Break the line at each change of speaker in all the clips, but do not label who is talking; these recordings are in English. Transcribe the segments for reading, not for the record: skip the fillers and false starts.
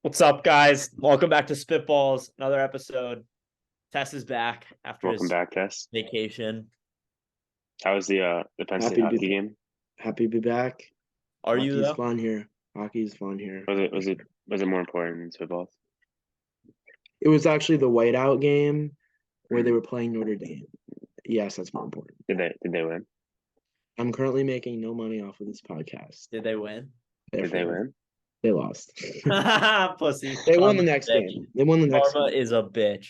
What's up, guys? Welcome back to Spitballz, another episode. Tess is back after
Welcome
his
back, Tess.
vacation.
How was the Penn State
Happy to
hockey
be
game?
happy to be back.
Are you
Hockey's
though?
fun here. Hockey's fun here.
Was it more important than Spitballs?
It was actually the whiteout game where they were playing Notre Dame. Yes, that's more important.
Did they win?
I'm currently making no money off of this podcast.
Did they win?
Did they
Therefore,
win?
they lost.
Pussy.
They won the
Karma's a
next
bitch.
game. They won the next
Karma
game.
is a bitch.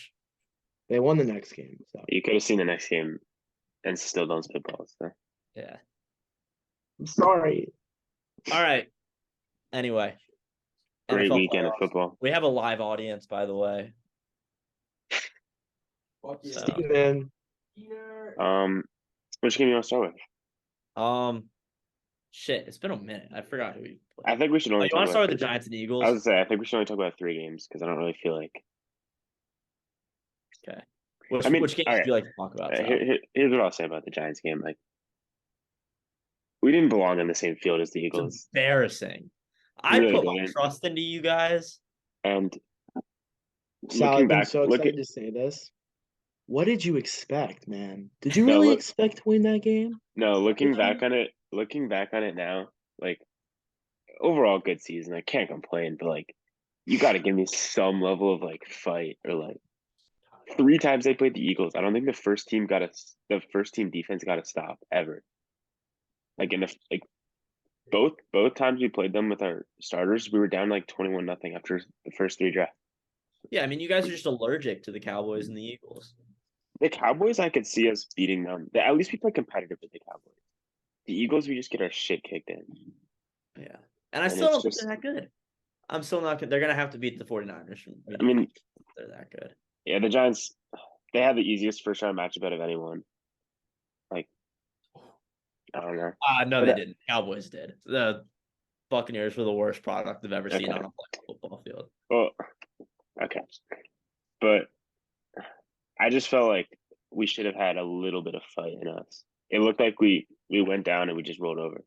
They won the next game. So
You could have seen the next game and still don't Spitballs. So.
Yeah.
I'm sorry.
All right. Anyway.
Great
NFL
weekend of
playoffs.
football.
We have a live audience, by the way. So,
Steven.
Which game you want to start with?
shit, it's been a minute. I forgot who we played.
I think we should
Oh,
only
you
talk
want to start
about
with the Giants and Eagles?
I was gonna say I think we should only talk about 3 games because I don't really feel like.
Okay. Which games
all
do
right.
you like to talk about? So?
Here's what I'll say about the Giants game. Like, we didn't belong in the same field as the
It's
Eagles,
embarrassing. I
really
put my
didn't.
trust into you guys.
and
Sal,
looking
I've been
back,
so
look
excited
at
to say this. What did you expect, man? Did you
no,
really
look,
expect to win that game?
no,
Did you?
looking back on it now, like overall good season. I can't complain, but like you got to give me some level of like fight or like 3 times they played the Eagles. I don't think the first team defense got a stop ever. Like in the like both times we played them with our starters, we were down like 21-0 after the first 3 drafts.
Yeah, I mean, you guys are just allergic to the Cowboys and the Eagles.
The Cowboys, I could see us beating them. At least we play competitive with the Cowboys. The Eagles, we just get our shit kicked in.
Yeah. And I
And
still
it's
don't think
just,
they're that good. I'm still not good. They're going to have to beat the 49ers.
I mean,
They're that good.
yeah, the Giants, they had the easiest first round matchup out of anyone. Like, I don't know.
No,
But
they didn't. Cowboys did. The Buccaneers were the worst product I've ever seen
Okay.
on a football field.
Well, okay. But I just felt like we should have had a little bit of fight in us. It looked like we went down and we just rolled over.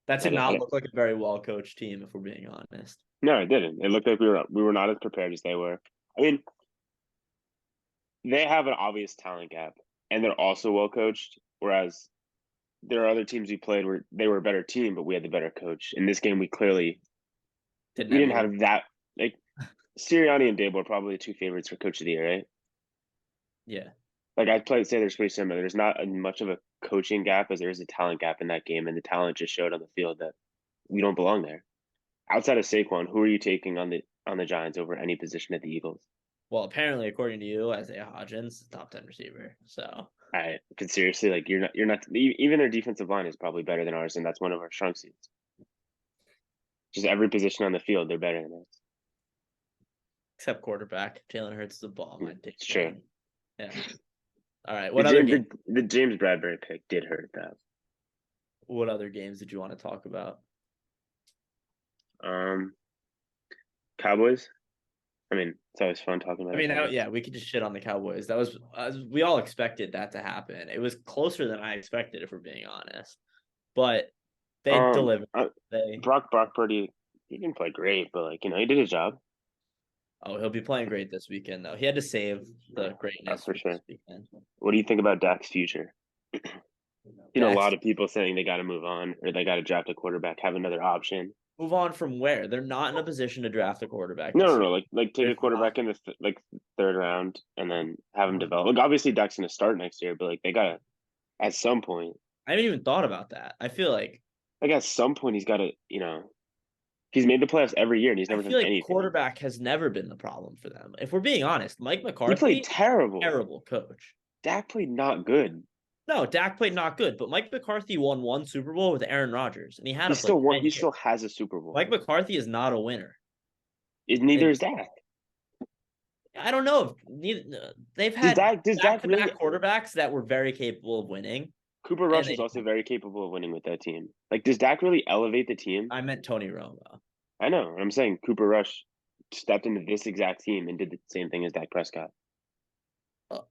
That did
And
not look like a very well coached team, if we're being honest.
No, it didn't. It looked like we were not as prepared as they were. I mean, they have an obvious talent gap, and they're also well coached. Whereas there are other teams we played where they were a better team, but we had the better coach. In this game, we didn't have that. Like Sirianni and Dable are probably the 2 favorites for coach of the year, right?
Yeah.
Like I'd say there's pretty similar. There's not much of a coaching gap as there is a talent gap in that game, and the talent just showed on the field that we don't belong there. Outside of Saquon, who are you taking on the Giants over any position at the Eagles?
Well, apparently, according to you, Isaiah Hodgins, top 10 receiver. So
I could seriously like you're not even their defensive line is probably better than ours, and that's one of our strong suits. Just every position on the field, they're better than us.
except quarterback, Jalen Hurts the ball.
It's true.
Yeah. All right. What other
The James Bradbury pick did hurt that.
What other games did you want to talk about?
Cowboys. I mean, it's always fun talking about.
I mean, yeah, we could just shit on the Cowboys. That was we all expected that to happen. It was closer than I expected, if we're being honest. But they delivered.
Brock Purdy, he didn't play great, but like he did his job.
Oh, he'll be playing great this weekend, though. He had to save the greatness
for sure.
this weekend.
What do you think about Dak's future? A lot of people saying they got to move on or they got to draft a quarterback, have another option.
Move on from where? They're not in a position to draft a quarterback.
No. Like take a quarterback in the 3rd round and then have him develop. Like obviously Dak's gonna start next year, but like they gotta at some point.
I haven't even thought about that. I feel like
at some point he's got to he's made the playoffs every year and he's never done anything.
Quarterback has never been the problem for them. If we're being honest, Mike McCarthy
he played terrible
coach.
Dak played not good.
No, Dak played not good, but Mike McCarthy won 1 Super Bowl with Aaron Rodgers, and he
still won. He still has a Super Bowl.
Mike McCarthy is not a winner.
Neither is Dak.
I don't know if they've had
Dak really
quarterbacks that were very capable of winning.
Cooper Rush is also very capable of winning with that team. Like, does Dak really elevate the team?
I meant Tony Romo.
I know. I'm saying Cooper Rush stepped into this exact team and did the same thing as Dak Prescott.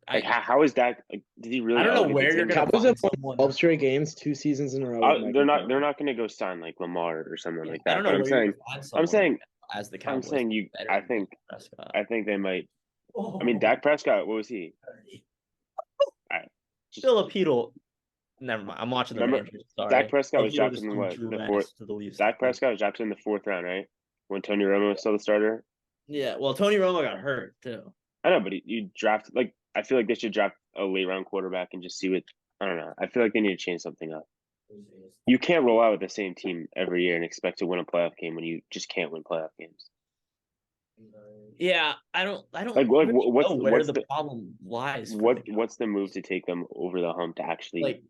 How is Dak? Like, did he really?
I don't know where you're going to
find someone. 12 straight games, 2 seasons in a row.
They're not going to go sign like Lamar or something like that.
I don't know.
I'm saying
as the
I'm
Cowboys.
saying you.
better
I
than
think.
Prescott.
I think they might. I mean, Dak Prescott. What was he? Just
Filipino. Never mind. I'm watching the
remember,
Rangers. Sorry.
Dak Prescott was
Filipino
drafted
just
in
threw
what?
Drew
The
Menace
fourth.
to the Leafs.
Dak Prescott was drafted in the 4th round, right? When Tony Romo was still the starter.
Yeah. Well, Tony Romo got hurt too.
I know, but you draft like I feel like they should draft a late round quarterback and just see what. I don't know. I feel like they need to change something up. You can't roll out with the same team every year and expect to win a playoff game when you just can't win playoff games.
Yeah, I don't
Like
really
what's
know where
what's
the
the
problem lies. For the
what's the move to take them over the hump to actually
like,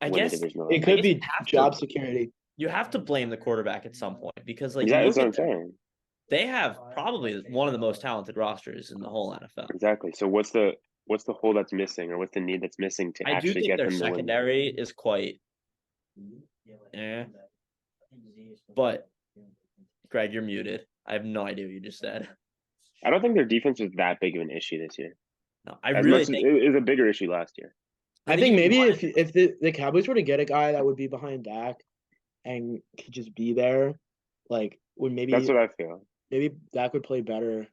I
win a
guess
divisional
It
round?
I
could
guess
be
you have
job
to
security.
you have to blame the quarterback at some point because like you
Yeah,
look
that's what
at
I'm
them,
saying.
they have probably one of the most talented rosters in the whole NFL.
Exactly. So what's the hole that's missing, or what's the need that's missing to
I do
actually
think
get
their
them to win?
secondary is quite but Greg, you're muted. I have no idea what you just said.
I don't think their defense was that big of an issue this year.
No, I
As
really
much as
think
it was a bigger issue last year.
I think
you
maybe
wanted-
if the Cowboys were to get a guy that would be behind Dak and could just be there, like would
That's what I feel.
maybe Dak would play better.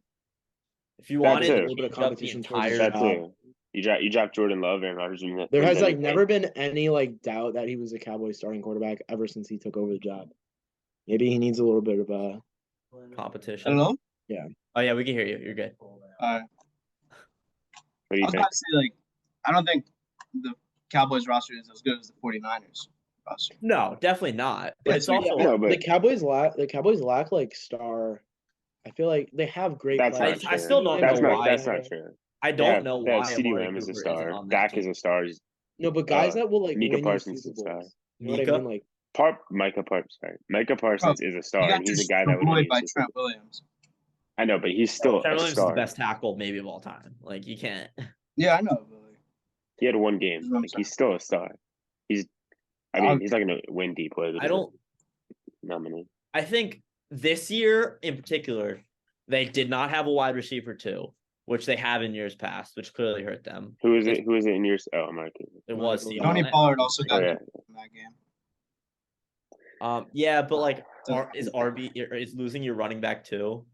if you
That
wanted
too.
to
A
little bit of
change up the
competition towards
entire
his
That too. You drop Jordan Love, Aaron Rodgers.
There has like never been any like doubt that he was a Cowboys starting quarterback ever since he took over the job. Maybe he needs a little bit of a
competition.
Hello?
Oh yeah, we can hear you. You're good.
What do
I
you
was
think?
about to say, like, I don't think the Cowboys roster is as good as the 49ers roster.
No, definitely not. But
Yeah,
it's
so
also
No, but
the Cowboys lack like star. I feel like they have great
that's
players.
not
I
true.
still don't
That's
know
not
why.
that's not true.
I
They
don't
have,
know
they have
why
CeeDee
Amari
Lamb is a
Cooper
star.
isn't on that
Dak
team.
is a star.
No, but guys that will like
Micah
win
Parsons
you
is a
Super
star.
Bowls. You know what I
Micah?
mean? Like
Micah Parsons is a star,
He got
and he's a guy that would
destroyed
win
by
you a Super
Trent
Bowl.
Williams.
I know, but he's still
Trent
a
Williams is the
star.
best tackle maybe of all time. Like you can't.
Yeah, I know. But like,
He had one game.
That's what I'm
Like he's still a star. He's not gonna win deep play.
I don't.
nominee.
I think this year in particular, they did not have a wide receiver too, which they have in years past, which clearly hurt them.
Who is it? Who is it in yours? Oh, Mark.
It was the
Tony Pollard also got
yeah.
injured in that game.
Yeah, but like, is losing your running back too?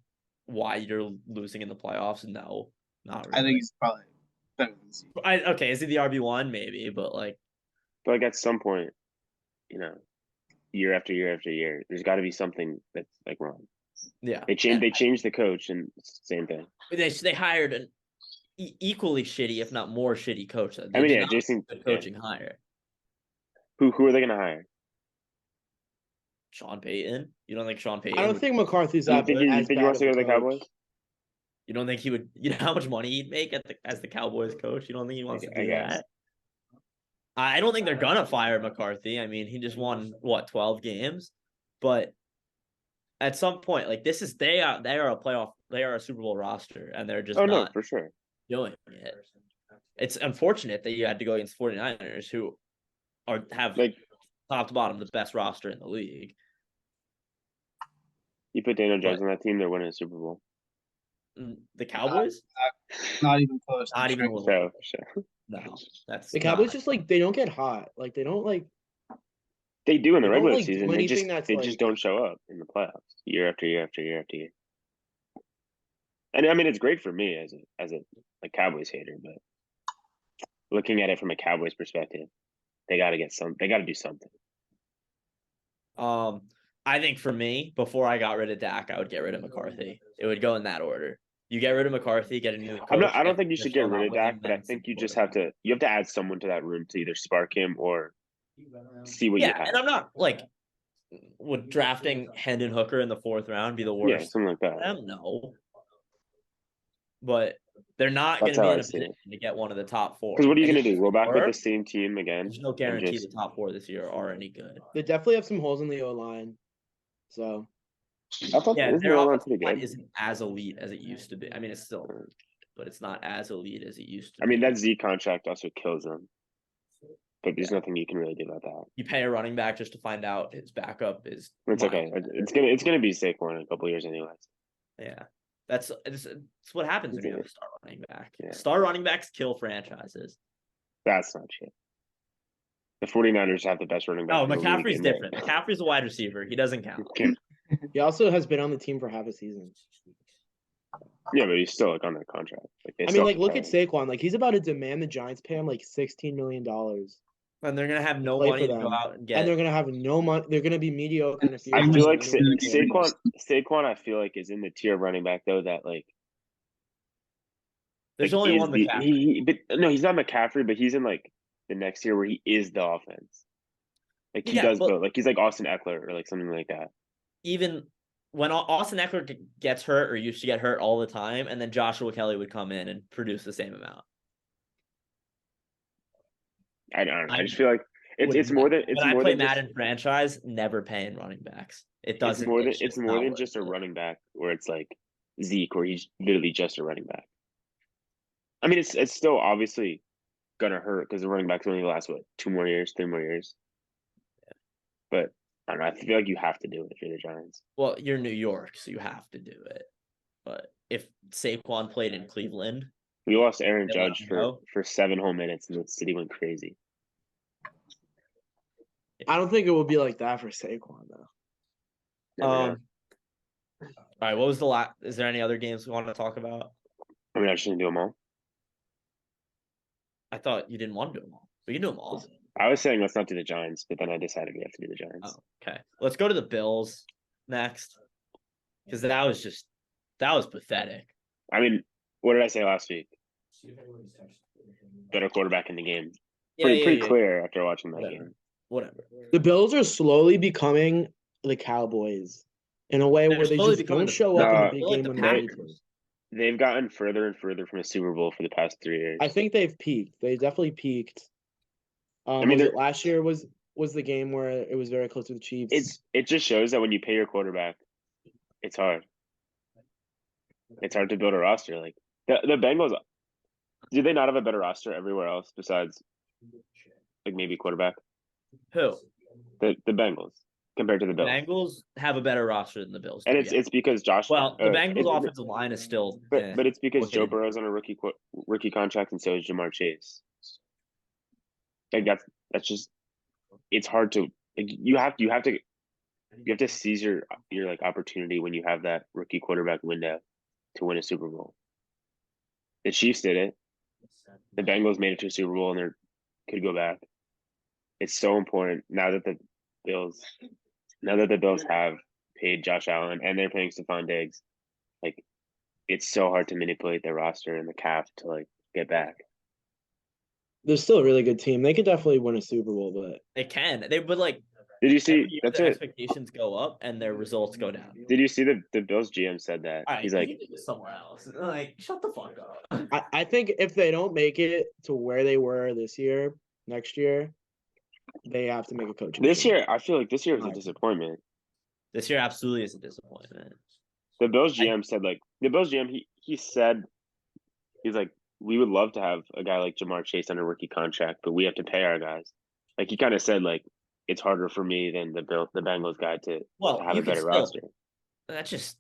Why you're losing in the playoffs? No, not really.
I think he's probably better than Z.
Okay, is he the RB1? Maybe, but like,
But like at some point, year after year after year, there's got to be something that's like wrong.
yeah,
They changed the coach, and it's the same thing.
they hired an equally shitty, if not more shitty coach.
I mean, yeah, Jason.
Good coaching hire.
Who are they gonna hire?
Sean Payton. You don't think Sean Payton?
I don't think McCarthy's
You
that
think
good.
you
as
think he
bad
wants to
of
go
a
to the
coach.
Cowboys?
You don't think he would? You know how much money he'd make as the Cowboys coach? You don't think he wants to
I
do
guess.
that? I don't think they're gonna fire McCarthy. I mean, he just won 12 games, but at some point, like they are a playoff, they are a Super Bowl roster, and they're just
Oh no,
not
for sure.
doing it. It's unfortunate that you had to go against 49ers, who have
Like
top to bottom the best roster in the league.
you put Daniel Jones on that team, they're winning a Super Bowl.
The Cowboys,
Not even close.
not even a
Sure.
little.
So
No, that's
The Cowboys
not-
just like they don't get hot. Like they don't like
they do in the
They don't,
regular
like, do
season. They
anything that's,
just
like-
don't show up in the playoffs year after year after year after year. And I mean, it's great for me as a Cowboys hater, but looking at it from a Cowboys perspective, they got to do something.
I think for me, before I got rid of Dak, I would get rid of McCarthy. It would go in that order. You get rid of McCarthy, get a new coach.
I don't think you should get rid of Dak,
Dak,
but I think you just have to add someone to that room to either spark him or see what you
Yeah,
have.
and I'm not like would drafting Hendon Hooker in the 4th round be the
Yeah,
worst?
something like that.
No, but they're not going
That's
to be
how
in
I
a
see it.
position to get one of the top 4.
Because what are you
And
going to do? Roll back with
or
the same team again?
There's no
and
guarantee
just-
the top 4 this year are any good.
they definitely have some holes in the O line. So
I thought
Yeah,
this
their
line
offensive
pretty
line
good.
isn't as elite as it used to be. I mean, it's still, but it's not as elite as it used to.
I mean,
be.
that Z contract also kills them. But there's nothing you can really do about that.
You pay a running back just to find out his backup is.
It's okay. It's gonna be Saquon in a couple years anyways.
Yeah, it's what happens when you have a star running back.
Yeah.
Star running backs kill franchises.
That's not shit. The 49ers have the best running back.
Oh,
in the league,
McCaffrey's
and they-
different. McCaffrey's a wide receiver. He doesn't count.
Okay.
He also has been on the team for half a season.
Yeah, but he's still like on that contract. Like they
I mean,
still
like, look
have
at
to pay him.
Saquon. Like, he's about to demand the Giants pay him like $16 million.
And they're gonna have no
Play
money
for
to go
them.
out and
And
get.
they're gonna have no money. They're gonna be mediocre in a few
I
years.
feel like Saquon. I feel like is in the tier of running back though that
There's only
is
one
the
McCaffrey.
but no, he's not McCaffrey, but he's in like the next year where he is the offense. Like he
Yeah,
does
but
both. Like he's like Austin Eckler or like something like that.
even when Austin Eckler gets hurt or used to get hurt all the time, and then Joshua Kelly would come in and produce the same amount.
I don't know. I
I
just feel like it's more than
when I play Madden franchise, never paying running backs. It doesn't.
it's more than just a running back where it's like Zeke, where he's literally just a running back. I mean, it's still obviously gonna hurt because the running backs only last what 2 more years, 3 more years. But I don't know. I feel like you have to do it if you're the Giants.
Well, you're New York, so you have to do it. But if Saquon played in Cleveland,
We lost Aaron
they let
Judge
him
for
go.
7 whole minutes, and the city went crazy.
I don't think it will be like that for Saquon though.
Never know.
All right, what was the last? Is there any other games we want to talk about?
I mean, I shouldn't do them all.
I thought you didn't want to do them all. We can do them all.
I was saying let's not do the Giants, but then I decided we have to do the Giants.
Oh, okay. Let's go to the Bills next. Because that was pathetic.
I mean, what did I say last week? Better quarterback in the game. Pretty clear after watching that game.
Whatever.
The Bills are slowly becoming the Cowboys in a way where they
slowly
just
becoming
don't show up in the big
like
game
the
when they need to.
Packers.
They've gotten further and further from a Super Bowl for the past 3 years.
I think they've peaked. They definitely peaked.
I mean,
was it last year was the game where it was very close to the Chiefs?
It just shows that when you pay your quarterback, it's hard. It's hard to build a roster. Like the Bengals, do they not have a better roster everywhere else besides like maybe quarterback?
Who?
The Bengals compared to the Bills.
Bengals have a better roster than the Bills.
And it's because Josh.
Well, the Bengals offensive line is still.
But it's because
okay.
Joe Burrow's on a rookie contract, and so is Jamar Chase. Like that's just it's hard to like, you have to seize your like opportunity when you have that rookie quarterback window to win a Super Bowl. The Chiefs did it. The Bengals made it to a Super Bowl and they could go back. It's so important now that the Bills have paid Josh Allen and they're paying Stephon Diggs. Like it's so hard to manipulate their roster and the cap to like get back.
They're still a really good team. They could definitely win a Super Bowl, but
they can. They would like.
Did you see
that's their expectations go up and their results go down.
Did you see the Bills GM said that?
Right,
he's like
somewhere else. Like, shut the fuck up.
I think if they don't make it to where they were this year, next year, they have to make a coaching.
This year, I feel like this year was a disappointment.
This year absolutely is a disappointment.
The Bills GM said he said he's like, we would love to have a guy like Jamar Chase on a rookie contract, but we have to pay our guys. Like he kind of said, like it's harder for me than the Bengals guy to have a better roster.
That's just.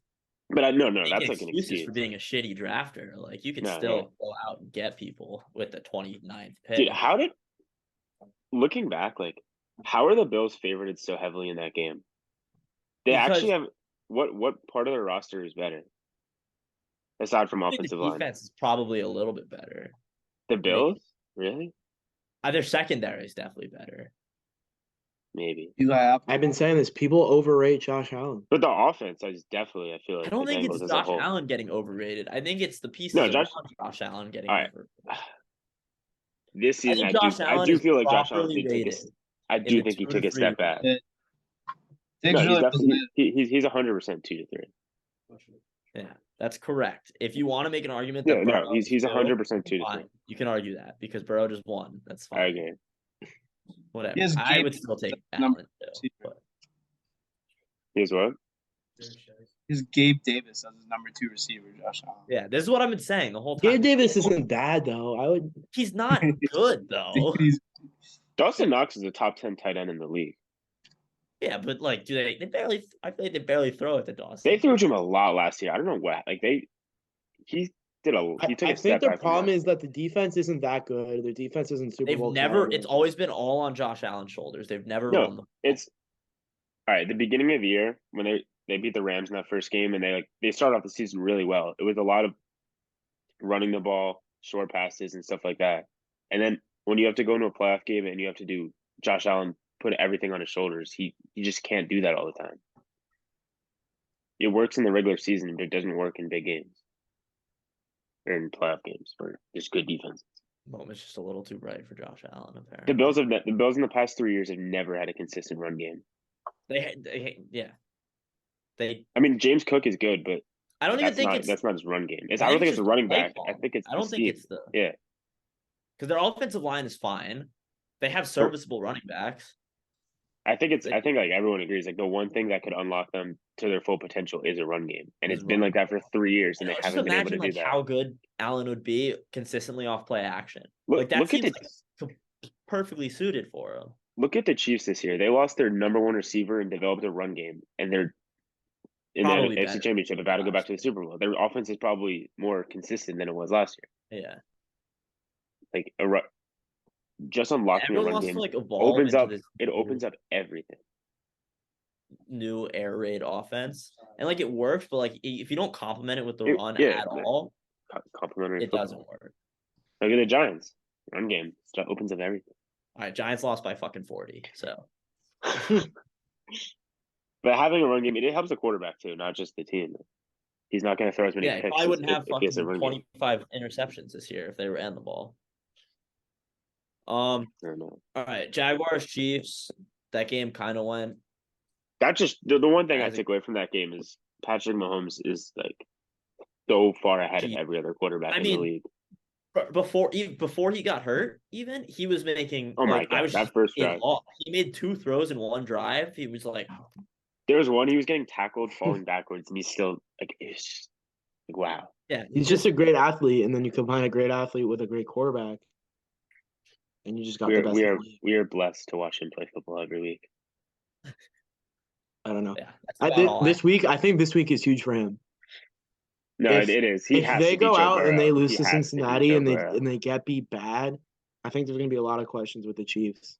But no, that's like an excuse
for being a shitty drafter. Like you could still go out and get people with the 29th pick.
Dude, looking back, like how are the Bills favorited so heavily in that game? They actually have what part of their roster is better? Aside from offensive line.
Defense is probably a little bit better.
The Bills? Really?
Their secondary is definitely better.
Maybe.
I've been saying this. People overrate Josh Allen.
But the offense I feel like
I don't think
Bengals
it's Josh Allen getting overrated. I think it's the pieces of Josh Allen getting overrated.
This season I do feel like Josh Allen he took a step back. He's 100% 2 to 3.
Yeah, that's correct. If you want to make an argument
that he's 100% 2 to 3.
You can argue that because Burrow just won. That's fine.
I agree.
Whatever. I would still take Allen too.
Here's what?
He's Gabe Davis as his number 2 receiver, Josh Allen.
Yeah, this is what I've been saying the whole time.
Gabe Davis isn't bad though.
He's not good though.
Dawson Knox is a top 10 tight end in the league.
Yeah, but like, do they barely? I feel like they barely throw it to Dawson.
They threw to him a lot last year. I don't know what. Like he took a step back.
I think the problem is that the defense isn't that good. Their defense isn't Super Bowl.
It's always been all on Josh Allen's shoulders. They've never run the ball.
It's all right. The beginning of the year when they beat the Rams in that first game, and they started off the season really well. It was a lot of running the ball, short passes, and stuff like that. And then when you have to go into a playoff game and you have to do Josh Allen put everything on his shoulders, he just can't do that all the time. It works in the regular season, but it doesn't work in big games or in playoff games for just good defenses.
Moment's just a little too bright for Josh Allen, apparently.
The Bills in the past 3 years have never had a consistent run game. I mean, James Cook is good, but
I don't even think
that's not his run game.
I
I don't think it's
just
a running
play
back. I
calling.
think it's
I don't think it's
yeah.
because their offensive line is fine. They have serviceable running backs.
I think like everyone agrees, like the one thing that could unlock them to their full potential is a run game, and it's been like that for 3 years, and they
Just
haven't been able to
imagine
do
like
that.
how good Allen would be consistently off play action.
Look
Like that
at
seems
the
like perfectly suited for him.
look at the Chiefs this year. They lost their number one receiver and developed a run game, and they're in the
Probably
AFC
better
Championship
than
about to go
last
back to the Super Bowl. Their offense is probably more consistent than it was last year.
Yeah.
Like just unlocking a
Everyone
run
wants
game
to like evolve
opens
into
up
this
everything.
new air raid offense. And like it works, but like if you don't complement it with the run at all,
Complimentary
it
football.
doesn't work.
Look at the Giants. Run game opens up everything.
All right, Giants lost by fucking 40. So
But having a run game, it helps the quarterback too, not just the team. He's not going to throw as many
yeah, he
picks
probably wouldn't have
if he has a
fucking
run game.
25 interceptions this year if they ran the ball.
I don't know.
All right, Jaguars, Chiefs. That game kind of went.
That just the one thing I
As a-
took away from that game is Patrick Mahomes is like so far ahead of every other quarterback in the league.
Before he got hurt, even he was making.
Oh my
like,
god,
I was
that first drive.
He made 2 throws in one drive. He was like,
There was one he was getting tackled, falling backwards, and he's still like, it's just like, wow.
yeah,
He's just a great athlete, and then you combine a great athlete with a great quarterback, and you just got the best.
We are blessed to watch him play football every week.
I don't know.
Yeah,
this week, I think this week is huge for him.
No, it is.
If they go out and they lose to Cincinnati and they get beat bad, I think there's going to be a lot of questions with the Chiefs.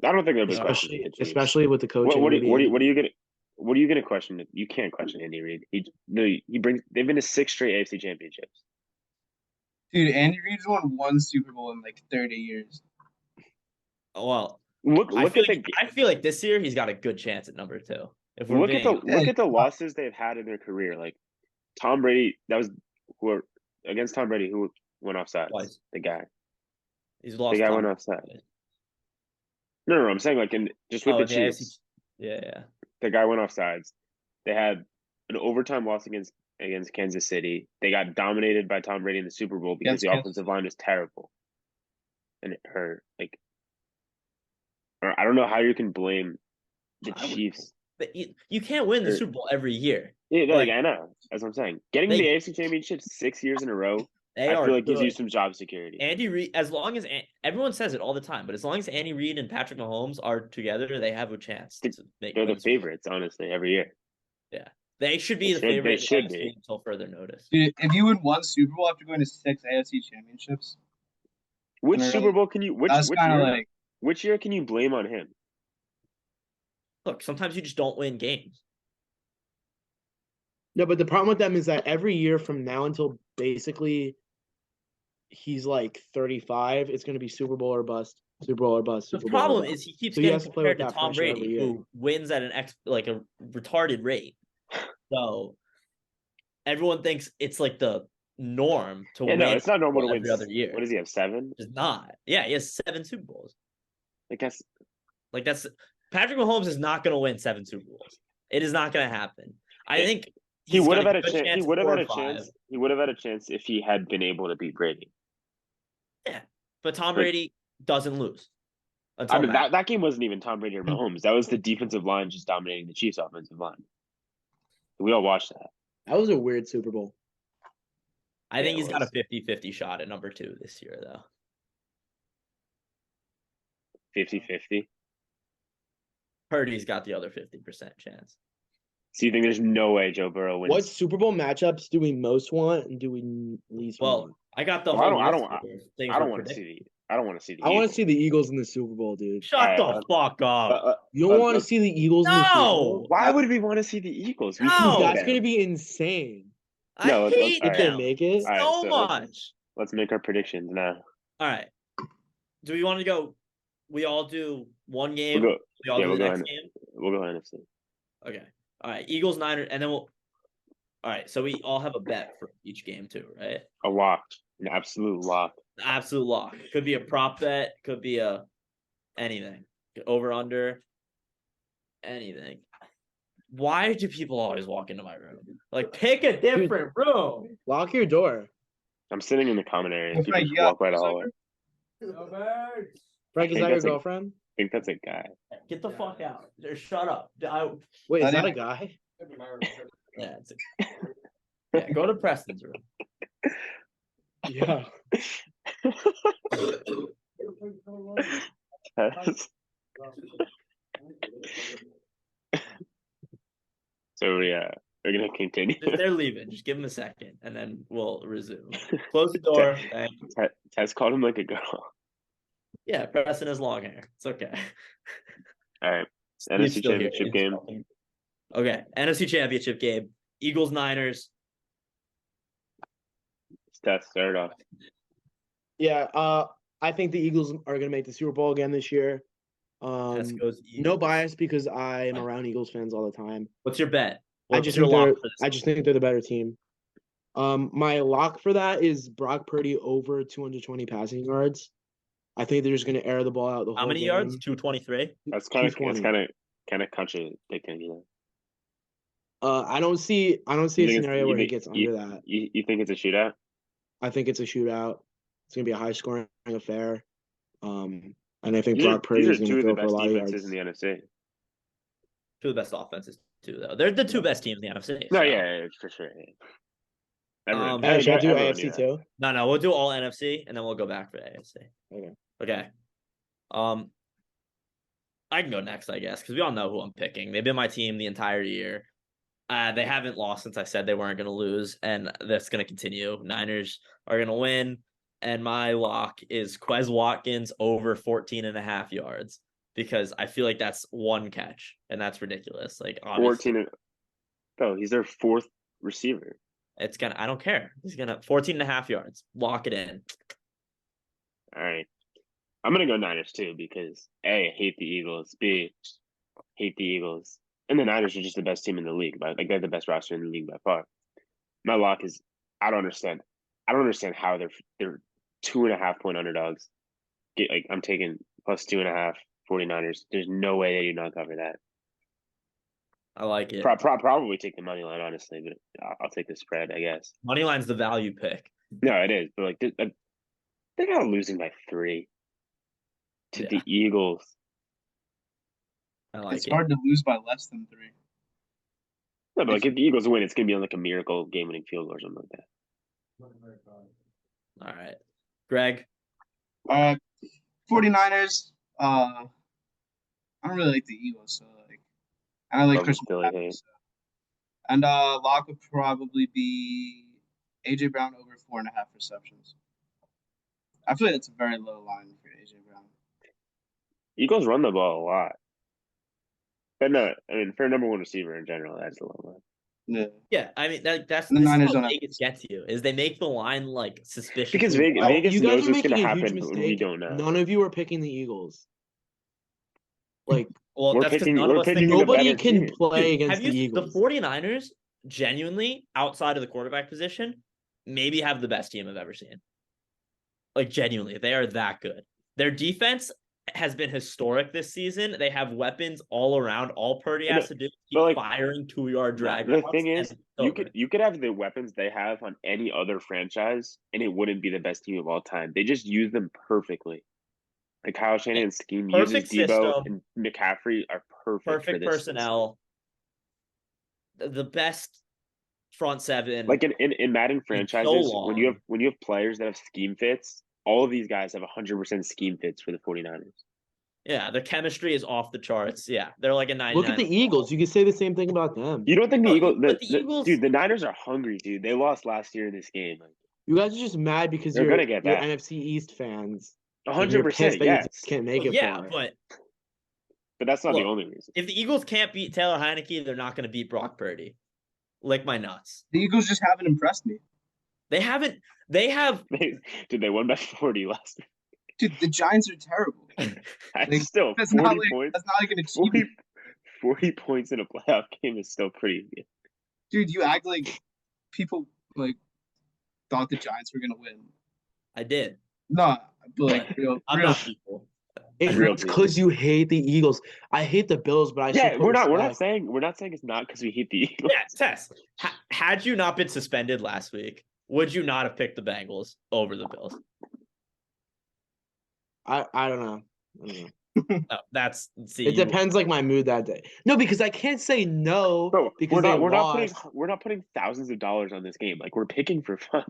I don't think there'll be questions with the Chiefs.
Especially with the coaching.
What are you gonna question? You can't question Andy Reid. They've been to 6 straight AFC championships.
Dude, Andy Reid's won 1 Super Bowl in like 30 years.
Well,
I
feel like this year he's got a good chance at number 2.
Look at the losses they've had in their career. Like Tom Brady, against Tom Brady, who went offside. The guy.
He's lost.
The guy went offside. No, I'm saying like with the Chiefs.
Yeah.
The guy went offsides. They had an overtime loss against Kansas City. They got dominated by Tom Brady in the Super Bowl because the offensive line was terrible, and it hurt. Like, I don't know how you can blame the Chiefs.
But you can't win the Super Bowl every year.
Yeah, I know. That's what I'm saying. Getting the AFC Championship 6 years in a row. I feel like gives you some job security.
Andy Reid, as long as everyone says it all the time, but as long as Andy Reid and Patrick Mahomes are together, they have a chance to make.
They're the favorites, honestly, every year.
Yeah, they should be the favorites.
They should be
until further notice.
Dude, if you win 1 Super Bowl after going to 6 AFC championships,
which Super Bowl can you? Which year can you blame on him?
Look, sometimes you just don't win games.
No, but the problem with them is that every year from now until basically he's like 35, it's going to be Super Bowl or bust. Super Bowl or bust.
The problem is he keeps getting compared to Tom Brady, who wins at a retarded rate. So everyone thinks it's like the norm to win.
No, it's not normal to win
every other year.
What does he have, 7?
It's not. Yeah, he has 7 Super Bowls.
That's
Patrick Mahomes is not going to win 7 Super Bowls. It is not going to happen. I think
he would have had a chance. He would have had a chance. He would have had a chance if he had been able to beat Brady.
Yeah, but Tom Brady doesn't lose.
I mean, that game wasn't even Tom Brady or Mahomes. That was the defensive line just dominating the Chiefs' offensive line. We all watched that.
That was a weird Super Bowl.
I think he's got a 50-50 shot at number 2 this year, though.
50-50?
Purdy's got the other 50% chance.
So you think there's no way Joe Burrow wins?
What Super Bowl matchups do we most want and do we least want?
I got the
I don't want to see I don't want to see the
I want
Eagles.
to see the Eagles in the Super Bowl, dude.
Shut the
Alright,
fuck up.
You don't want to
let's-
see the Eagles in the Super Bowl?
No.
Why would we want to see the Eagles? We
No.
can
Dude,
beat
that's
them.
gonna be insane.
I
No, let's-
hate
If they
them
make it,
Alright,
so
so
much.
Let's make our predictions now.
All right. Do we want to go? We all do one game.
We'll go.
We all
Yeah,
do
we'll
the
go.
next game.
We'll go NFC.
Okay. All right. Eagles, Niners, and then we'll. All right. So we all have a bet for each game too, right?
A lock, an absolute lock.
Absolute lock. Could be a prop bet. Could be a anything. Over under. Anything. Why do people always walk into my room? Like, pick a different room.
lock your door.
I'm sitting in the common area.
Well,
You
Frank,
can
you
just
got
walk by the
this
hallway.
over?
Frank, is
think
that your
that's a-
girlfriend?
I think that's a guy.
Get the fuck out. Just shut up.
Wait, is
That
that a
is-
guy?
Yeah, yeah, go to Preston's room.
Yeah.
So we're gonna continue.
They're leaving. Just give them a second, and then we'll resume. Close the door. Thanks.
Tess called him like a girl.
Yeah, Preston has long hair. It's okay.
All right,
Steve's
NFC
still here.
Championship game.
Okay, NFC Championship game. Eagles, Niners.
Tess, start off.
Yeah, I think the Eagles are gonna make the Super Bowl again this year.
Tess goes
No
Eagles.
bias because I am around Eagles fans all the time.
What's your bet?
I
What's
just
your
think they're
lock for this?
I just think they're the better team. My lock for that is Brock Purdy over 220 passing yards. I think they're just gonna air the ball out the whole
How many
game.
yards? 223.
That's kind of
220.
contradicting, you know.
I don't see a
You think it's-
scenario
you
where he
think-
gets
you-
under that.
You think it's a shootout?
I think it's a shootout. It's gonna be a high scoring affair. And I think
These are,
Brock Purdy
these
is
are
gonna
two of the
throw for a
best
lot of
defenses
yards.
in the NFC.
Two of the best offenses too, though. They're the two best teams in the NFC.
No,
so-
yeah, for sure. Yeah. Everyone,
Hey, should I do
everyone
AFC
knew that.
too?
No, we'll do all NFC and then we'll go back for AFC.
Okay.
Okay. I can go next, I guess, because we all know who I'm picking. They've been my team the entire year. They haven't lost since I said they weren't going to lose, and that's going to continue. Niners are going to win, and my lock is Quez Watkins over 14.5 yards because I feel like that's one catch, and that's ridiculous. Like, obviously,
14. Oh, he's their fourth receiver.
it's gonna. I don't care. He's gonna 14.5 yards. Lock it in.
All right. I'm gonna go Niners too because A, hate the Eagles. B, hate the Eagles. And the Niners are just the best team in the league, but like they're the best roster in the league by far. My lock is I don't understand how they're 2.5 point underdogs. I'm taking plus 2.5 49ers. There's no way they do not cover that.
I like it.
Probably take the money line, honestly, but I'll take the spread, I guess.
Moneyline's the value pick.
No, it is, but like they're not losing by 3 to
Yeah.
the Eagles.
I like
It's
it.
hard to lose by less than 3.
No, but like if the Eagles win, it's gonna be on like a miracle game-winning field goal or something like that.
All right, Greg.
49ers. I don't really like the Eagles, so like I don't like
Probably
Chris
still
McCaffrey,
hate.
so. And lock would probably be AJ Brown over 4.5 receptions. I feel like that's a very low line for AJ Brown.
Eagles run the ball a lot. But no, I mean for a number one receiver in general, that's a low line.
Yeah.
Yeah, I mean that's
And the
this is
Niners
how
don't have-
Vegas gets you is they make the line like suspicious
Because Vegas,
Oh,
Vegas
you guys
knows
are
what's gonna
making a huge
happen, but we
mistake.
don't know.
None of you are picking the Eagles. Like
Well,
We're
that's because
picking-
none
we're
of us think
picking the
nobody
better
can
team.
play
Dude,
against
have
the
you
Eagles.
the 49ers genuinely outside of the quarterback position maybe have the best team I've ever seen. Like genuinely, they are that good. Their defense has been historic this season. They have weapons all around. All Purdy has to do is keep
but, like,
firing 2-yard drag.
The
routes,
thing is,
and it's
you
over.
could have the weapons they have on any other franchise, and it wouldn't be the best team of all time. They just use them perfectly. Like Kyle Shanahan's scheme
Perfect
uses Debo
system.
and McCaffrey are perfect for
Perfect
this
personnel. The best front seven.
Like in Madden franchises,
long.
when you have players that have scheme fits, all of these guys have 100% scheme fits for the 49ers.
Yeah, their chemistry is off the charts. Yeah, they're like a 99.
Look at the Eagles. You could say the same thing about them.
You don't think the
No,
Eagles,
but the Eagles-
dude, the Niners are hungry, dude. They lost last year in this game. Like,
You guys are just mad because
They're
you're
gonna get back.
NFC East fans. And you're
100%,
pissed that you
yes.
can't make it
yeah,
far.
but
But that's not
Look,
the only reason.
if the Eagles can't beat Taylor Heineke, they're not going to beat Brock Purdy. Lick my nuts.
The Eagles just haven't impressed me.
They haven't. They have.
They won by 40 last week.
Dude, the Giants are terrible.
That's still
That's
40
not like
points.
that's not like an achievement.
40 points in a playoff game is still pretty good.
Dude, you act like people like thought the Giants were gonna win.
I did.
No, but like real,
I'm
real
not people.
Real
It's because you hate the Eagles. I hate the Bills, but I
Yeah,
still
we're not
respect.
saying it's not because we hate the Eagles.
Yeah, Tess. Had you not been suspended last week, would you not have picked the Bengals over the Bills?
I don't know.
No, that's see.
It depends, like my mood that day. No, because I can't say no
Bro,
because they lost.
we're not putting thousands of dollars on this game. Like we're picking for fun.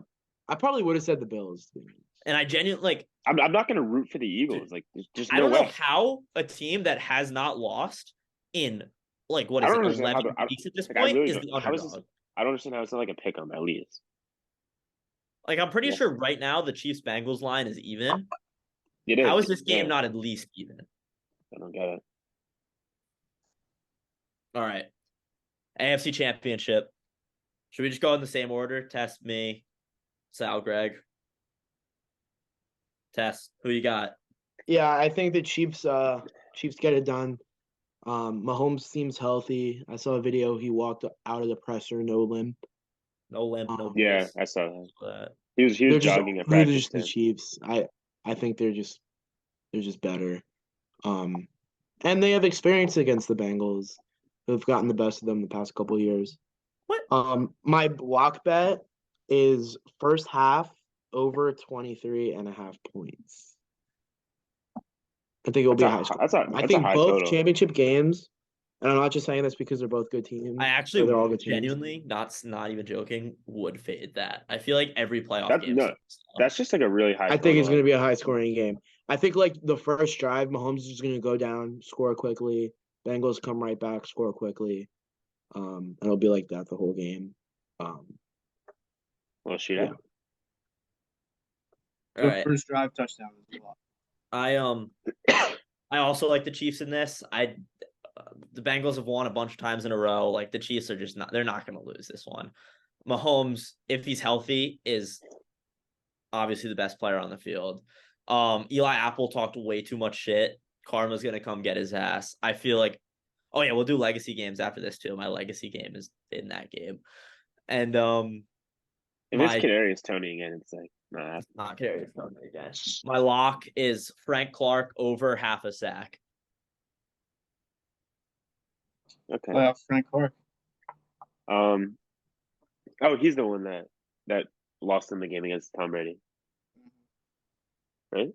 I probably would have said the Bills.
And I genuinely like.
I'm not gonna root for the Eagles. Like there's just
I
no
don't
way.
know how a team that has not lost in like what
I
is
don't
it
understand how
11
the-
weeks at this
like, I
point
really
is
don't-
the
how is this-
underdog.
I don't understand how it's not like a pick on at least.
Like I'm pretty
Yeah.
sure right now the Chiefs Bengals line is even.
It is.
How is this game
Yeah,
not at least even?
I don't get it.
All right. AFC Championship. Should we just go in the same order? Test me, Sal, Greg. Test. Who you got?
Yeah, I think the Chiefs get it done. Mahomes seems healthy. I saw a video. He walked out of the presser, no limp.
No limp, no
Yeah,
brace.
I saw that.
But
He was
They're
jogging at
they're
practice.
just the
then.
Chiefs. I think they're just better. And they have experience against the Bengals, who've gotten the best of them the past couple of years.
what?
My block bet is first half over 23.5 points. I think it will be a high score. I think
high
both
total.
championship games, and I'm not just saying this because they're both good teams.
I actually
they're all good teams.
genuinely, not even joking, would fade that. I feel like every playoff
That-
game.
no, That's just like a really high.
I think it's
total.
going to be a high scoring game. I think like the first drive, Mahomes is just going to go down, score quickly. Bengals come right back, score quickly. And it'll be like that the whole game.
Well, shoot
yeah.
out.
All
the
right.
first drive touchdown is a lot.
I also like the Chiefs in this. The Bengals have won a bunch of times in a row. Like the Chiefs are just not. They're not going to lose this one. Mahomes, if he's healthy, is obviously the best player on the field. Eli Apple talked way too much shit. Karma's going to come get his ass. I feel like, oh yeah, we'll do legacy games after this too. My legacy game is in that game. And
If it's Kadarius Toney again, it's like nah.
not Kadarius Toney again. My lock is Frank Clark over half a sack.
Okay.
Frank Clark.
Oh, he's the one that lost in the game against Tom Brady, right?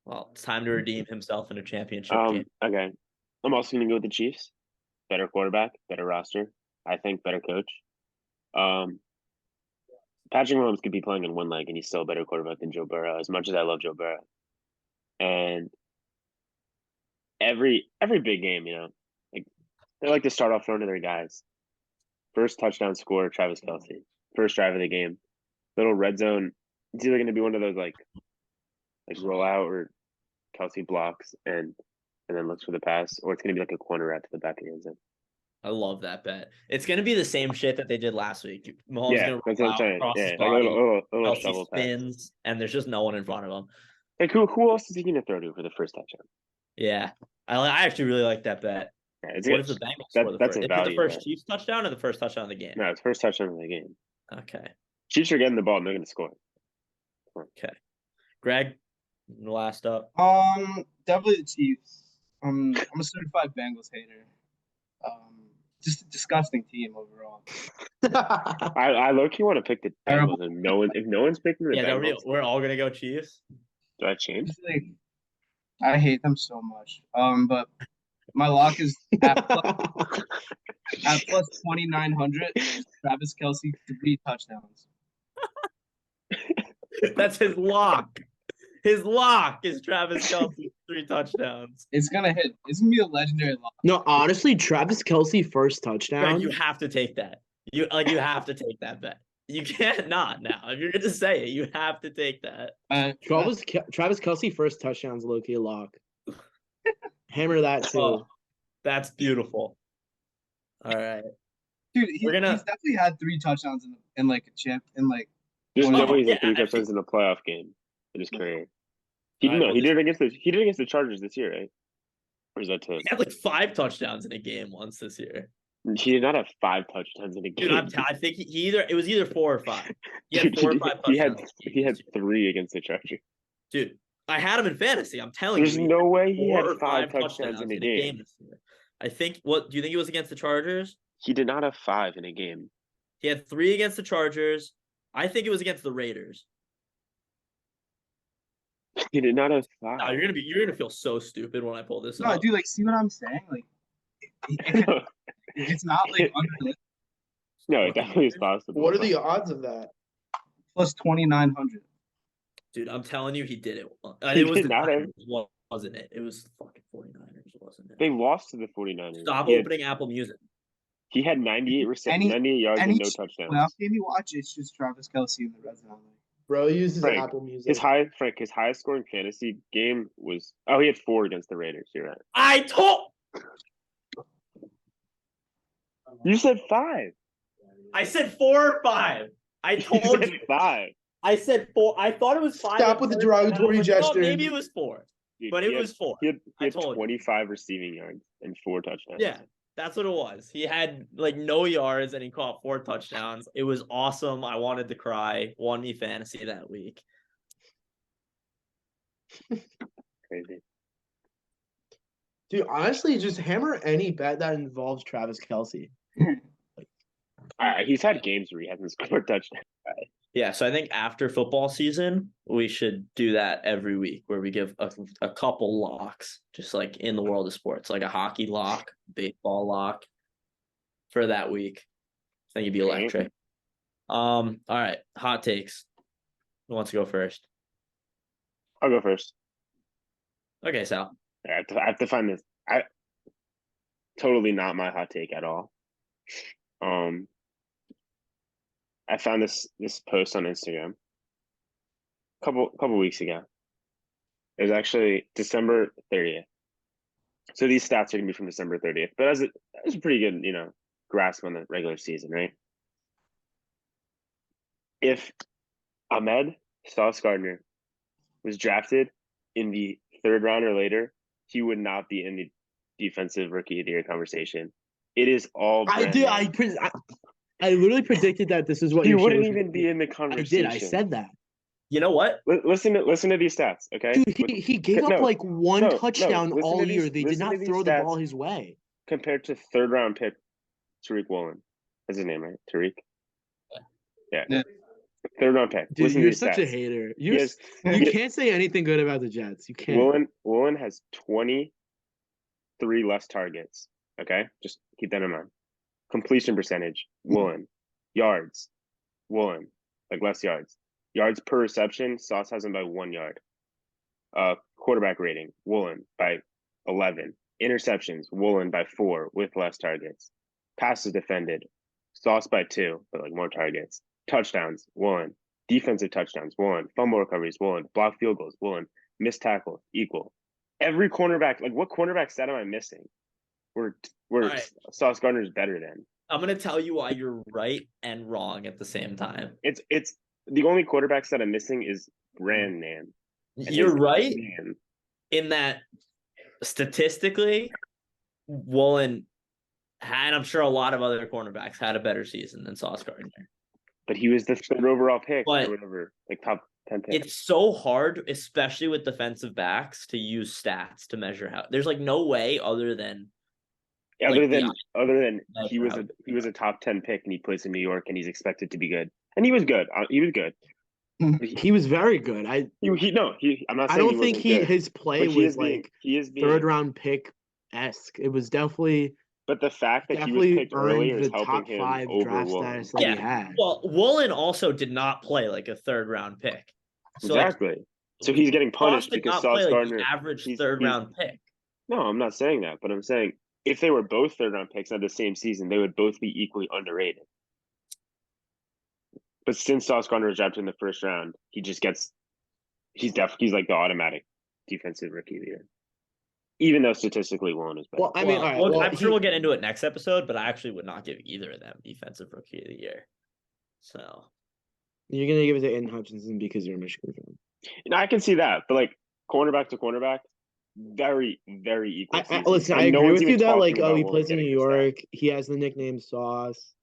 Well, it's time to redeem himself in a championship game.
Okay. I'm also gonna go with the Chiefs. Better quarterback, better roster. I think better coach. Patrick Mahomes could be playing in one leg, and he's still a better quarterback than Joe Burrow. As much as I love Joe Burrow, and every big game, like they like to start off throwing to their guys. First touchdown score, Travis Kelce. First drive of the game, little red zone. It's either going to be one of those like roll out or Kelce blocks and then looks for the pass, or it's going to be like a corner out to the back of the end zone.
I love that bet. It's going to be the same shit that they did last week. Mahomes
Yeah,
going
that's
to
what
roll
I'm
out
saying.
across
Yeah,
his
like
body.
a little
Kelce
shovel pass.
spins, and there's just no one in front of him.
Like who else is he going to throw to for the first touchdown?
Yeah, I actually really like that bet.
Yeah,
What if the Bengals score the
that's
first?
a
Is it the
value
first
bet.
Chiefs touchdown or the first touchdown of the game?
No, it's first touchdown of the game.
Okay.
Chiefs are getting the ball and they're going to score.
Okay. Greg, last up.
Definitely the Chiefs. I'm a certified Bengals hater. Just a disgusting team overall.
I low-key want to pick the
Terrible.
Bengals. If no one's picking the
Yeah,
Bengals,
we're all going to go Chiefs.
do I change?
Just like I hate them so much. But my lock is at plus 2,900. Travis Kelce 3 touchdowns.
That's his lock. His lock is Travis Kelce 3 touchdowns.
It's gonna hit. It's gonna be a legendary lock.
No, honestly, Travis Kelce first touchdown.
Greg, you have to take that. You have to take that bet. You can't not now. If you're gonna say it, you have to take that.
Travis Kelce first touchdown's low key lock. Hammer that too.
Oh, that's beautiful. All right.
Dude,
We're gonna-
he's definitely had 3 touchdowns in like a chip in like.
There's no
Oh,
way he's
yeah,
had 3
actually-
touchdowns in a playoff game in his career. He
All right,
no,
well,
he did it against the Chargers this year, right? Or is that 10?
He had like 5 touchdowns in a game once this year.
He did not have 5 touchdowns in a game.
Dude, I think it was either 4 or 5. He had
Dude,
4 or 5
he
touchdowns.
had 3 against the Chargers.
Dude, I had him in fantasy. I'm telling
There's
you.
no way he
4
had
or
5
5
touchdowns in a game.
this year. I think. What do you think it was against the Chargers?
He did not have 5 in a game.
He had 3 against the Chargers. I think it was against the Raiders.
He did not have 5.
No, you're gonna feel so stupid when I pull this
No,
up.
dude, like, see what I'm saying? Like, it's not like unrealistic.
No, it definitely is possible.
What are the odds of that?
Plus 2,900.
Dude, I'm telling you, he did it.
He
It was
did
the
not have-
Niners, wasn't it? It was the fucking 49ers, wasn't it?
They lost to the 49ers.
Stop
He had-
opening Apple Music.
He had 98
Any-
98 yards and
any
no touchdowns.
Playoff game you watch, it's just Travis Kelce in the red zone.
Bro uses
Frank,
Apple Music.
His highest scoring fantasy game was he had 4 against the Raiders. You're right.
I told.
You said 5.
I said 4 or 5. I
You
told
said
you.
5.
I said 4. I thought it was 5.
Stop
at
with the
first,
derogatory
and I was like, "Oh,
gesture."
maybe it was 4,
Dude,
but
he
it
had-
was 4.
He had
I told you.
25 receiving yards and 4 touchdowns.
Yeah, that's what it was. He had like no yards and he caught 4 touchdowns. It was awesome. I wanted to cry. Won me fantasy that week.
Crazy.
Dude, honestly, just hammer any bet that involves Travis Kelce.
He's had games where he hasn't scored touchdowns.
Yeah, so I think after football season, we should do that every week where we give a couple locks, just like in the world of sports, like a hockey lock, baseball lock for that week. I think it'd be
Okay.
electric. All right, hot takes. Who wants to go first?
I'll go first.
Okay, Sal.
I have to find this. Totally not my hot take at all. I found this post on Instagram a couple weeks ago. It was actually December 30th. So these stats are gonna be from December 30th, but as it was a pretty good, grasp on the regular season, right? If Ahmed Sauce Gardner was drafted in the 3rd round or later, he would not be in the defensive rookie of the year conversation. It is all
I
brand
did.
new.
I literally predicted that this is what
He
your show
wouldn't
was
even
gonna
be in the
I
conversation.
did. I said that.
You know what?
Listen to these stats, okay?
Dude, he gave up
No,
like one
no,
touchdown
listen
all
to these-
year. They did
listen
not
to these
throw the
stats.
ball his way.
Compared to 3rd round pick Tariq Woolen. That's his name, right? Tariq? Yeah.
Yeah.
3rd round pick.
Dude,
Listen to
you're
these
such a
stats.
hater.
He
You
has-
can't say anything good about the Jets. You can't.
Woolen has 23 less targets. Okay? Just keep that in mind. Completion percentage, Woolen. Yards, Woolen. Like less yards. Yards per reception, Sauce has him by 1 yard. Quarterback rating, Woolen by 11. Interceptions, Woolen by 4 with less targets. Passes defended, Sauce by 2, but like more targets. Touchdowns, Woolen. Defensive touchdowns, Woolen. Fumble recoveries, Woolen. Block field goals, Woolen. Missed tackles, equal. Every cornerback, like what cornerback stat am I missing? Where
right.
Sauce Gardner is better than.
I'm gonna tell you why you're right and wrong at the same time.
It's the only quarterbacks that I'm missing is Brandon.
You're right
Man.
in that statistically, Woolen had, I'm sure a lot of other cornerbacks had a better season than Sauce Gardner.
But he was the 3rd overall pick
But
or whatever, like top 10 pick.
It's so hard, especially with defensive backs, to use stats to measure how. There's like no way other than
Other
like,
than
Like,
he was a top 10 pick and he plays in New York and he's expected to be good. And he was good. He was good.
He was very good. I'm
not
I
saying
don't think
wasn't good,
his play
but he
was
is being-
like
he is being
3rd round pick esque. It was definitely
But the fact that he was picked earlier
earned
is
the
helping
top
him
5
over
draft
Woolen.
status that
Yeah.
he had.
well, Woolen also did not play like a 3rd round pick. So like,
Exactly. So he's getting
Sauce
punished
did
because
not
Sauce
play like
Gardner.
the average
he's-
3rd
he's-
round pick.
No, I'm not saying that, but I'm saying if they were both 3rd round picks at the same season, they would both be equally underrated. But since Sauce Gardner was drafted in the first round, he just gets he's like the automatic defensive rookie of the year. Even though statistically Wallin is better.
Well, I mean, all right.
Well,
Well,
I'm sure we'll get into it next episode, but I actually would not give either of them defensive rookie of the year. So
you're gonna give it to Aiden Hutchinson because you're a Michigan fan.
And I can see that, but like cornerback to cornerback, very, very equal.
Listen, I agree with you that like, he plays in New York. He has the nickname Sauce,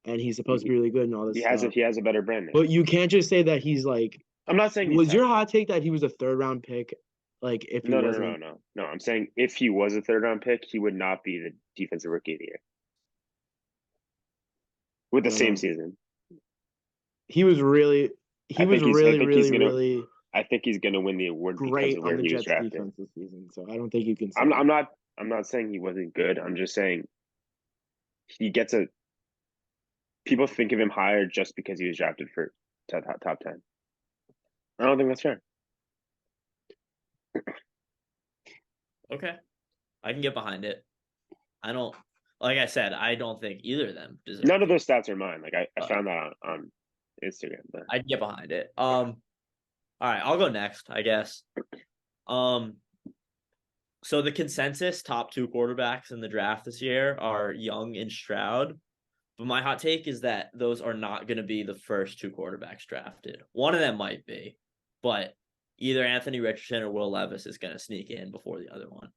and he's supposed to be really good and all this stuff.
He has a better brand name.
But you can't just say that he's like.
I'm not saying.
Was your hot take that he was a 3rd-round pick? Like, if he wasn't.
No. I'm saying if he was a 3rd-round pick, he would not be the defensive rookie of the year with the same season.
He was really. Really.
I think he's going to win the award
great
because of where
on the
he was
Jets
drafted.
defense this season. So I don't think you can. Say
I'm not saying he wasn't good. I'm just saying he gets a. People think of him higher just because he was drafted for top 10. I don't think that's fair.
okay, I can get behind it. I don't. Like I said, I don't think either of them deserve.
None of those stats are mine. Like I found that on Instagram. But
I'd get behind it. All right, I'll go next, I guess. So the consensus top 2 quarterbacks in the draft this year are Young and Stroud. But my hot take is that those are not going to be the first 2 quarterbacks drafted. One of them might be, but either Anthony Richardson or Will Levis is going to sneak in before the other one.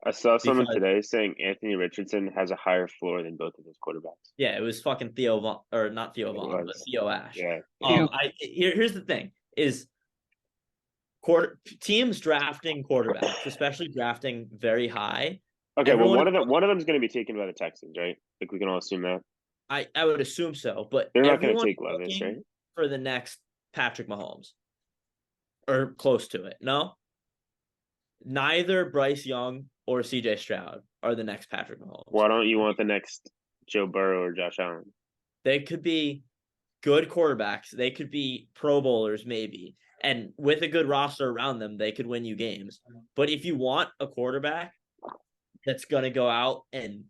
I saw someone today saying Anthony Richardson has a higher floor than both of his quarterbacks.
Yeah, it was fucking Theo Von, or not Theo Von, but Theo Ash.
Yeah.
Here's the thing: is teams drafting quarterbacks, especially drafting very high.
Okay, well, one of them is going to be taken by the Texans, right? Like we can all assume that.
I would assume so, but
they're not going to take Levis, right?
For the next Patrick Mahomes, or close to it. No, neither Bryce Young or CJ Stroud are the next Patrick Mahomes.
Why don't you want the next Joe Burrow or Josh Allen?
They could be good quarterbacks. They could be Pro Bowlers, maybe. And with a good roster around them, they could win you games. But if you want a quarterback that's going to go out and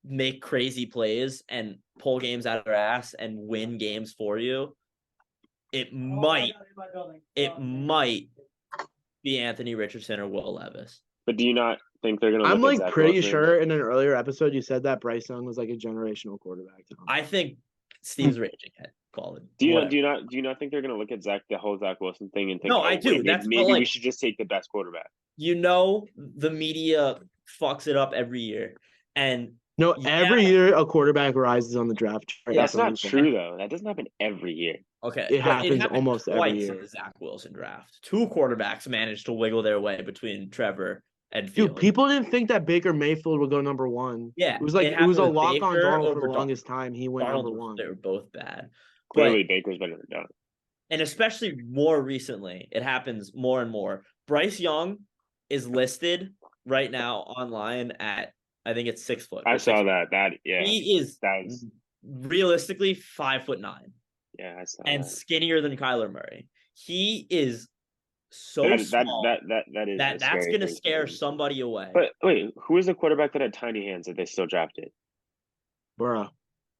make crazy plays and pull games out of their ass and win games for you, it might be Anthony Richardson or Will Levis.
But do you not think they're going to?
I'm like pretty sure in an earlier episode you said that Bryce Young was like a generational quarterback.
I think Steve's raging at call it.
Do you not think they're going to look at the whole Zach Wilson thing and think?
No, I do.
Maybe we should just take the best quarterback.
You know, the media fucks it up every year, and
every year a quarterback rises on the draft chart.
That's not true though. That doesn't happen every year.
Okay,
it happens almost every year.
In the Zach Wilson draft, 2 quarterbacks managed to wiggle their way between Trevor and Fields.
Dude, people didn't think that Baker Mayfield would go number 1.
Yeah,
it was a lock on Darnold for the longest time. He went number 1.
They were both bad.
Clearly, Baker's better than Darnold.
And especially more recently, it happens more and more. Bryce Young is listed right now online at, I think it's 6 foot.
I saw that.
He is realistically 5'9".
Yeah, I saw
and
that.
Skinnier than Kyler Murray. He is so small that's going to scare somebody away.
But wait, who is the quarterback that had tiny hands that they still drafted?
Burrow.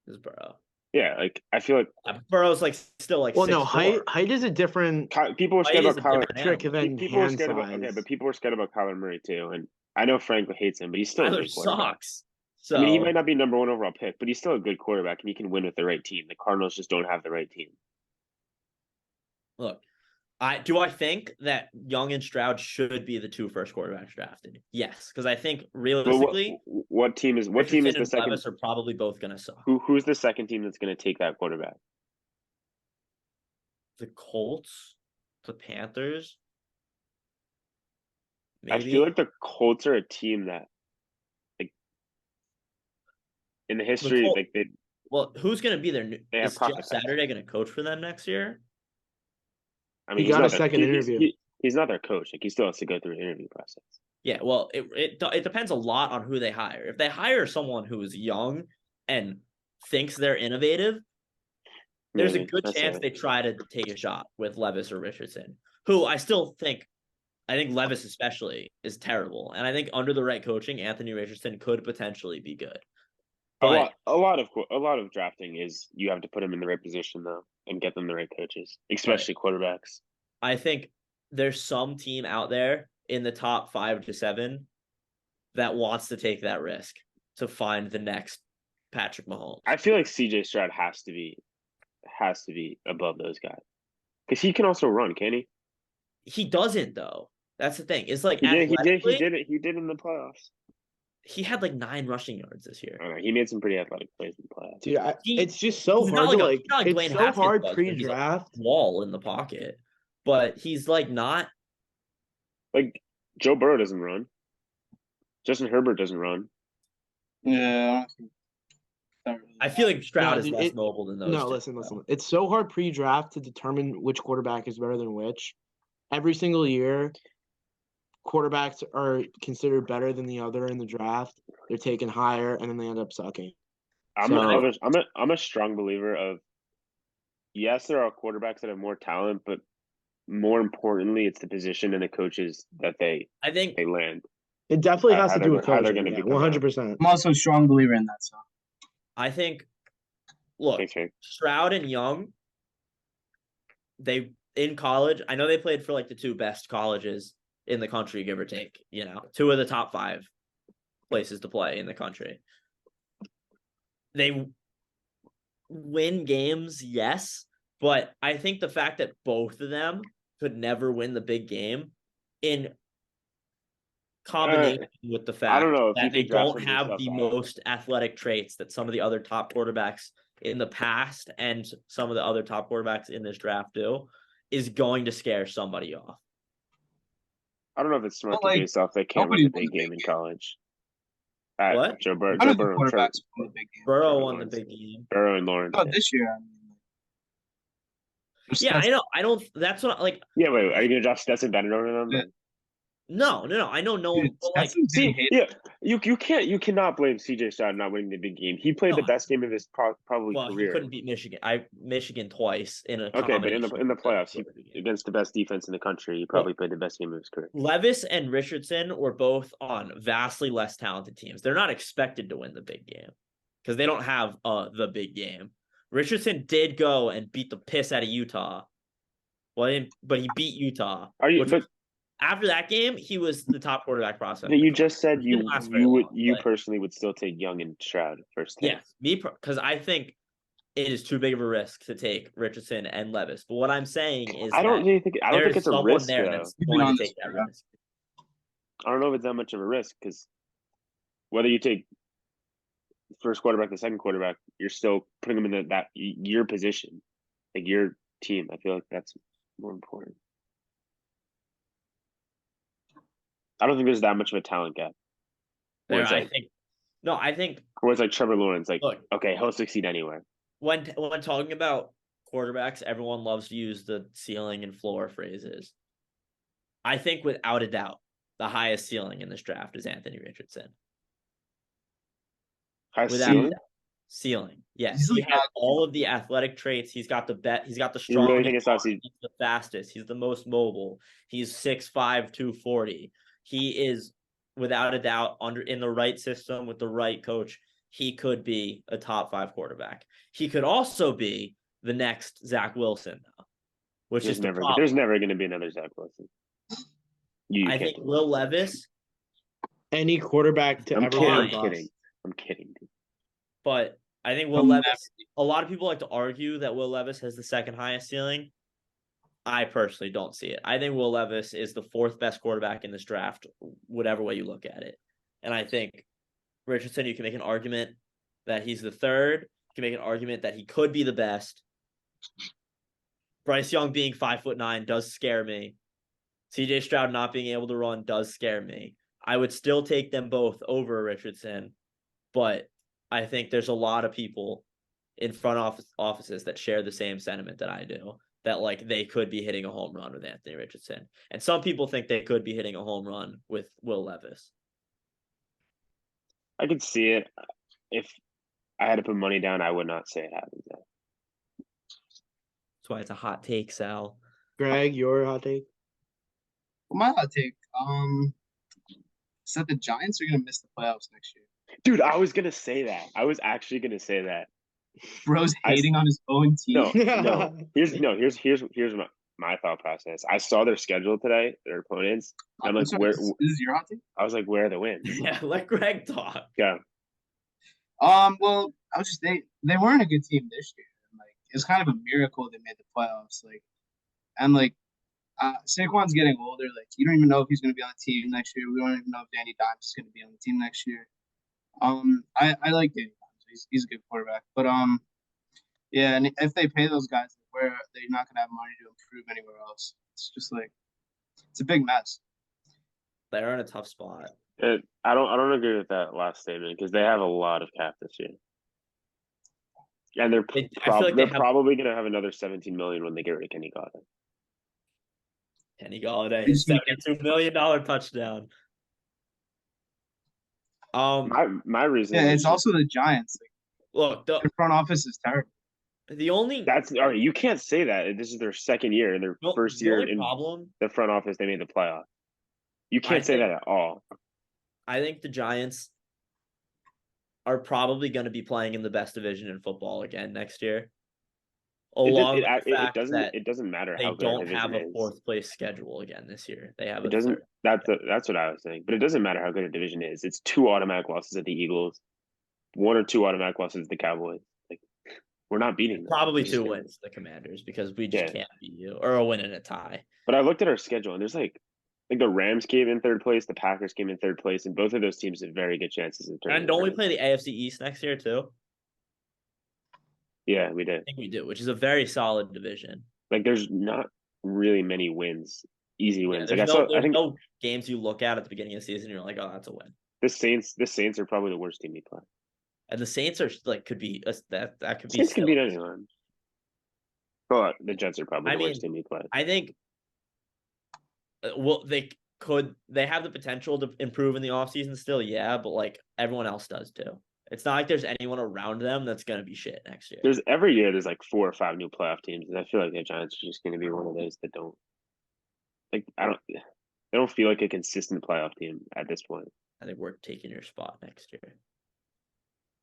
This is Burrow.
Yeah, like I feel like
Burrow's like still like.
Well,
6'4".
no,
height is a different.
People were scared about Kyler.
People were scared
about but people were scared about Kyler Murray too. And I know Frank hates him, but he's still a good quarterback.
Sucks. So
I mean, he might not be number 1 overall pick, but he's still a good quarterback, and he can win with the right team. The Cardinals just don't have the right team.
Look, I think that Young and Stroud should be the 2 first quarterbacks drafted. Yes, because I think realistically,
what team is the second?
Levis are probably both going to suck.
Who's the second team that's going to take that quarterback?
The Colts, the Panthers.
Maybe. I feel like the Colts are a team that, like, in the history,
Well, who's going to be there? Is Jeff Saturday going to coach for them next year?
I mean,
he got a second interview.
He's not their coach. Like, he still has to go through an interview process.
Yeah, well, it depends a lot on who they hire. If they hire someone who is young and thinks they're innovative, there's a good chance they try to take a shot with Levis or Richardson, who I think Levis especially is terrible. And I think under the right coaching, Anthony Richardson could potentially be good. But
a lot of drafting is you have to put them in the right position though and get them the right coaches, especially quarterbacks.
I think there's some team out there in the top 5 to 7 that wants to take that risk to find the next Patrick Mahomes.
I feel like CJ Stroud has to be above those guys because he can also run, can he?
He doesn't though. That's the thing. It's like
He did
athletically,
it in the playoffs.
he had like 9 rushing yards this year.
I don't know. He made some pretty athletic plays in the playoffs.
Dude, it's just so
He's
hard
not
to
like a- he's not like
it's
Dwayne
so
Haskins
hard
was, where he's a
pre-draft.
wall in the pocket, but he's like not.
Like Joe Burrow doesn't run. Justin Herbert doesn't run.
Yeah.
I feel like Stroud
No,
is
dude,
less mobile than those.
No,
two,
listen.
though.
It's so hard pre-draft to determine which quarterback is better than which. Every single year, quarterbacks are considered better than the other in the draft. They're taken higher, and then they end up sucking.
I'm a strong believer of yes, there are quarterbacks that have more talent, but more importantly, it's the position and the coaches that they land.
It definitely
How
has to
they're
do with
how they're
coaching.
gonna
Yeah,
become
100%.
I'm also a strong believer in that. So
I think. Look,
Okay.
Stroud and Young. They in college. I know they played for like the 2 best colleges in the country, give or take. 2 of the top 5 places to play in the country. They win games, yes, but I think the fact that both of them could never win the big game in combination with the fact that they don't have the most athletic traits that some of the other top quarterbacks in the past and some of the other top quarterbacks in this draft do is going to scare somebody off.
I don't know if it's smart
Well,
to
like,
base off they can't win the big game in college.
What?
Joe Burrow,
none of the quarterbacks won the big game.
Burrow won the big game.
Burrow and Lawrence.
No, this year. I mean,
Yeah, I know. I don't. That's what like.
Yeah, wait. Are you gonna draft Stetson Bennett over them?
Yeah.
No. I know no one.
Dude,
But like,
Stetson didn't hate
yeah, you cannot blame CJ Stroud not winning the big game. He played the best game of his probably
well,
career.
he couldn't beat Michigan. Michigan twice in a
Okay, but in the playoffs,
game.
against the best defense in the country, he probably played the best game of his career.
Levis and Richardson were both on vastly less talented teams. They're not expected to win the big game because they don't have the big game. Richardson did go and beat the piss out of Utah. Well, but he beat Utah. After that game, he was the top quarterback prospect.
You just said you personally would still take Young and Stroud first.
Yes, because I think it is too big of a risk to take Richardson and Levis. But what I'm saying is
I don't think it's a risk
there that's going to take that risk.
I don't know if it's that much of a risk because whether you take the first quarterback, the second quarterback, you're still putting them in that your position, like your team. I feel like that's more important. I don't think there's that much of a talent gap.
I think
where it's like Trevor Lawrence, okay, he'll succeed anywhere.
When talking about quarterbacks, everyone loves to use the ceiling and floor phrases. I think without a doubt, the highest ceiling in this draft is Anthony Richardson. Ceiling. Yes, he has all of the athletic traits. He's got the strongest.
You really think
he's the fastest. He's the most mobile. He's 6'5", 240. He is, without a doubt, in the right system with the right coach, he could be a top 5 quarterback. He could also be the next Zach Wilson, though, which is the problem.
There's never going to be another Zach Wilson.
I think Will Levis.
Any quarterback to ever
I'm kidding. Dude.
But I think Will Levis. A lot of people like to argue that Will Levis has the second highest ceiling. I personally don't see it. I think Will Levis is the 4th best quarterback in this draft, whatever way you look at it. And I think Richardson, you can make an argument that he's the 3rd. You can make an argument that he could be the best. Bryce Young being 5'9" does scare me. CJ Stroud not being able to run does scare me. I would still take them both over Richardson, but I think there's a lot of people in front offices that share the same sentiment that I do. That they could be hitting a home run with Anthony Richardson. And some people think they could be hitting a home run with Will Levis.
I could see it. If I had to put money down, I would not say it happens.
That's why it's a hot take, Sal.
Greg, your hot take?
Well, my hot take, is that the Giants are going to miss the playoffs next year.
Dude, I was gonna say that. I was actually gonna say that.
Bro's
I s-
hating on his own team.
No. Here's my thought process. I saw their schedule today, their opponents. I'm like,
Sorry,
where?
this is your hot team?
I was like, where are the wins?
Yeah, let Greg talk.
Yeah.
Well, I was just they weren't a good team this year. Like it's kind of a miracle they made the playoffs. Like and like Saquon's getting older. Like you don't even know if he's going to be on the team next year. We don't even know if Danny Dimes is going to be on the team next year. I like Danny Dimes. He's a good quarterback. But yeah, and if they pay those guys, where they're not going to have money to improve anywhere else. It's just like it's a big mess.
They're in a tough spot.
I don't agree with that last statement because they have a lot of cap this year, and they're
I feel like
they're probably gonna have another 17 million when they get rid of Kenny Galladay.
Kenny Galladay, $72 million touchdown.
My reason.
Yeah, it's also the Giants. Like,
Look,
their front office is terrible.
the only
That's all right. You can't say that. This is their second year, their first
the
year
only
in
problem.
the front office. They made the playoff. You can't say that at all.
I think the Giants are probably going to be playing in the best division in football again next year. Along with the fact that
it doesn't matter
they
how good
don't
division
have a
is.
fourth place schedule again this year. They have
It doesn't. That's what I was saying. But it doesn't matter how good a division is. It's 2 automatic losses at the Eagles, 1 or 2 automatic losses at the Cowboys. Like we're not beating them.
Probably 2 wins the Commanders because we just can't beat you, or a win and a tie.
But I looked at our schedule and there's like the Rams came in 3rd place, the Packers came in 3rd place, and both of those teams have very good chances of turning.
And don't we play the AFC East next year too?
Yeah, we did.
I think we do, which is a very solid division.
Like there's not really many wins, easy wins.
Yeah,
like
I think no games you look at the beginning of the season, you're like, oh, that's a win.
The Saints are probably the worst team we play.
And the Saints are like could be that could be.
Saints can beat anyone. But the Jets are probably the worst team we play.
I think. Well, they have the potential to improve in the offseason still, yeah, but like everyone else does too. It's not like there's anyone around them that's gonna be shit next year.
There's every year there's like 4 or 5 new playoff teams, and I feel like the Giants are just gonna be one of those that don't they don't feel like a consistent playoff team at this point.
I think we're taking your spot next year.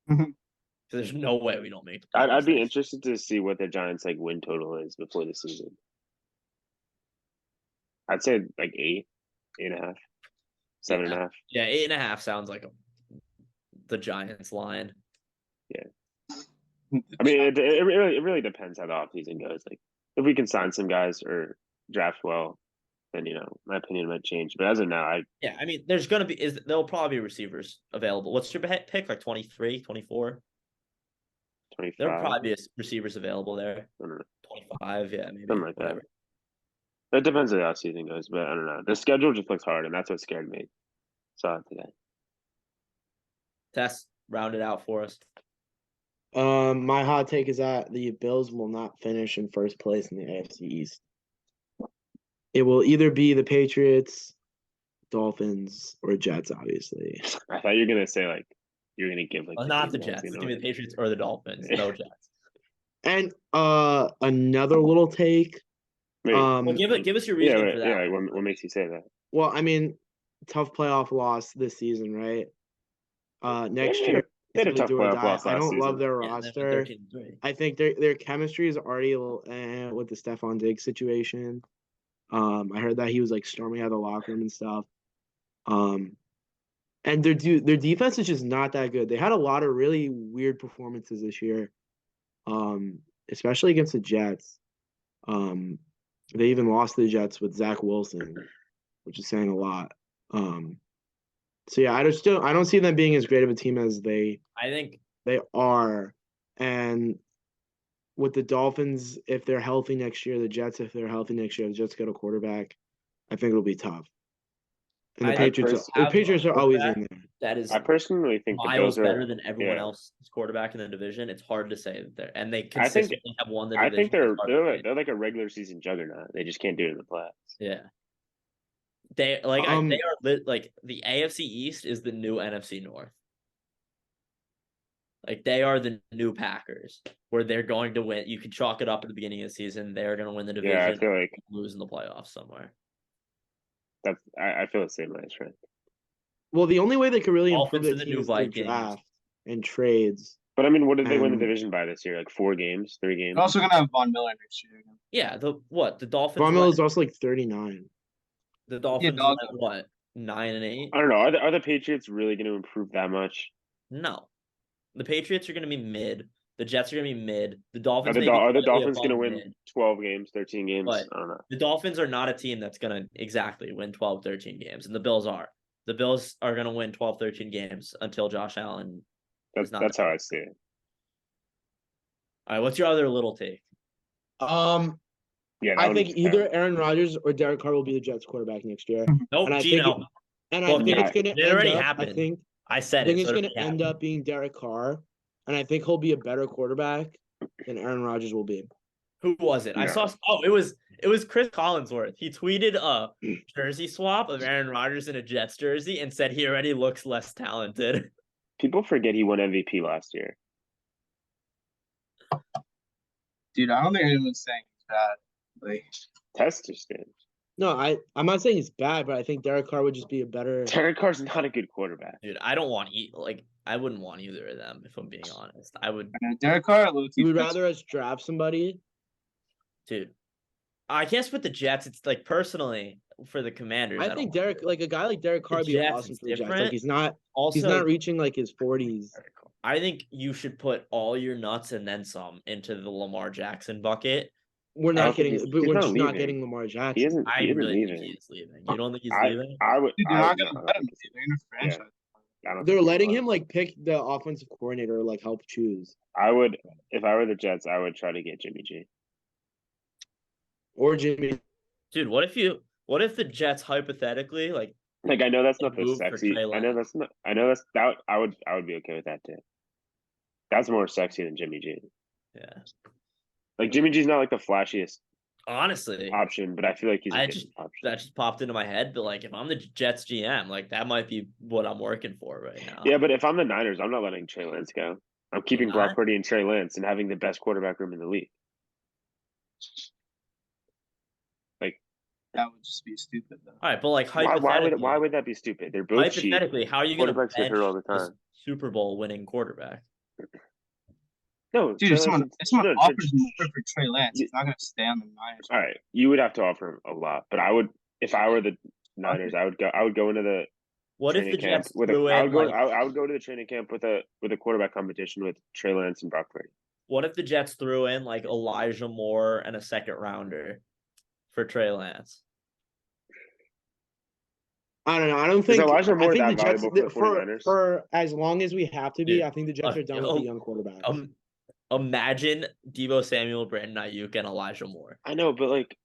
Mhm.
So there's no way we don't make the
I'd
playoffs
be
next
interested to see what the Giants like win total is before the season. I'd say like 8, 8.5, 7.5.
Yeah, 8.5 sounds like the Giants line.
Yeah. I mean, it really depends how the offseason goes. Like, if we can sign some guys or draft well, then my opinion might change. But as of now,
I mean, there's gonna be there'll probably be receivers available. What's your pick? Like 23, 24?
25.
There'll probably be receivers available there.
I don't know.
25, yeah, maybe
Something like
whatever.
that. It depends how the offseason goes, but I don't know. The schedule just looks hard, and that's what scared me. Saw it today.
Tess, round it out for us.
My hot take is that the Bills will not finish in first place in the AFC East. It will either be the Patriots, Dolphins, or Jets, obviously.
I thought you were gonna say like you're gonna give like
not the Jets. It's gonna be the Patriots or the Dolphins. No Jets.
And another little take.
Wait,
well, give us your reason for that.
Yeah, what makes you say that?
Well, I mean, tough playoff loss this season, right? Next year
they had a tough playoff loss.
I don't
season.
love their roster. I think their chemistry is already a little with the Stephon Diggs situation. I heard that he was like storming out of the locker room and stuff. And their defense is just not that good. They had a lot of really weird performances this year, especially against the Jets. They even lost to the Jets with Zach Wilson, which is saying a lot. So yeah, I don't see them being as great of a team as I think they are. And with the Dolphins, if they're healthy next year, the Jets, if they're healthy next year, the Jets get a quarterback. I think it'll be tough. And the Patriots are always in there.
That is,
I personally think
miles better than everyone else's quarterback in the division. It's hard to say that they're, and they consistently have won the division.
I think they're like a regular season juggernaut. They just can't do it in the playoffs.
Yeah, they are like the AFC East is the new NFC North. Like they are the new Packers, where they're going to win. You can chalk it up at the beginning of the season. They're going to win the division.
Yeah, I feel like
lose in the playoffs somewhere.
I feel the same way, right?
Well, the only way they could really improve
Dolphins
their
are the
team
new
is through
Vikings.
draft and trades.
But I mean, what did they win the
Um,
division by this year? Like 4 games, 3 games.
They're also gonna have Von Miller next year.
Yeah, the Dolphins
Von Miller
went,
is also like 39.
the Dolphins
dog.
went what, 9-8?
I don't know. Are the Patriots really going to improve that much?
No. The Patriots are gonna be mid. The Jets are gonna be mid. The
Are
Dolphins
the,
may be
are the
slightly
Dolphins going to
above
win
mid,
12 games, 13 games?
but
I don't know.
the Dolphins are not a team that's gonna exactly win 12, 13 games, and the Bills are. The Bills are gonna win 12, 13 games until Josh Allen is not
That's
there.
how I see it.
All right, what's your other little take?
Um,
Yeah, that
I
one
think
is
either
terrible.
Aaron Rodgers or Derek Carr will be the Jets quarterback next year.
Nope,
And I
Gino.
think And I
Book
think
it.
it's gonna
It
end
already
up.
happened. I said
I think
it.
it's
So it
gonna
already
end
happened.
up being Derek Carr, and I think he'll be a better quarterback than Aaron Rodgers will be.
Who was it? I
No.
saw. Oh, it was Chris Collinsworth. He tweeted a jersey swap of Aaron Rodgers in a Jets jersey and said he already looks less talented.
People forget he won MVP last year.
Dude, I don't think anyone's saying he's bad. Like,
Test just did.
No, I'm not saying he's bad, but I think Derek Carr would just be a better.
Derek Carr's not a good quarterback.
Dude, I don't want I wouldn't want either of them if I'm being honest. I would,
Derek Carr, low-key
You would
fits-
rather us draft somebody.
dude. I guess with the Jets, it's like personally for the Commanders.
I think Derek, like a guy like Derek Carr, would be
Jets,
awesome
it's
for the Jets.
different.
Like he's
also
not reaching like his 40s.
I think you should put all your nuts and then some into the Lamar Jackson bucket.
We're
I
not
don't think
getting,
he's
but we're
not
just not
leaving.
getting Lamar
He
Jackson.
isn't.
I
He isn't
really think
leaving.
he's leaving. You don't think he's
I
leaving?
would.
Dude, they're
I
not
would
gonna
no, I
let
don't
him.
think so.
They're gonna franchise.
I don't
They're
think he
letting
will.
him like pick the offensive coordinator, like help choose,
I would, if I were the Jets, I would try to get Jimmy G.
or Jimmy.
Dude, what if the Jets hypothetically like
Like I know that's not the
move for
sexy.
Trey
I know
Lance?
that's not. I know that's that. I would be okay with that too. That's more sexy than Jimmy G.
Yeah.
Like Jimmy G's not like the flashiest
Honestly,
option, but I feel like he's a
I
good
just
option.
that just popped into my head. But like, if I'm the Jets GM, like that might be what I'm working for right now.
Yeah, but if I'm the Niners, I'm not letting Trey Lance go. I'm keeping
not?
Brock Purdy and Trey Lance and having the best quarterback room in the league.
That would just be stupid, though.
All right, but like
Why
hypothetically,
would that be stupid? They're both cheap.
hypothetically, how are you going to
Quarterbacks get
bench
hurt all the
this
time.
Super Bowl winning quarterback?
No,
Dude,
Trey
if someone
Lance-
offers more for Trey Lance, he's not gonna stay on the Niners.
All right, you would have to offer him a lot, but I would, if I were the Niners, I would go into the
What if the
training camp
Jets
with
threw
I
in
would go
like,
I would go to the training camp with a quarterback competition with Trey Lance and Brock Purdy.
what if the Jets threw in like Elijah Moore and a second rounder for Trey Lance?
I don't know. I don't think
Elijah Moore
I think
that
the Jets
valuable for the 49ers?
for as long as we have to be.
Dude,
I think the Jets are done with the young quarterback.
Imagine Deebo Samuel, Brandon Ayuk, and Elijah Moore.
I know, but like,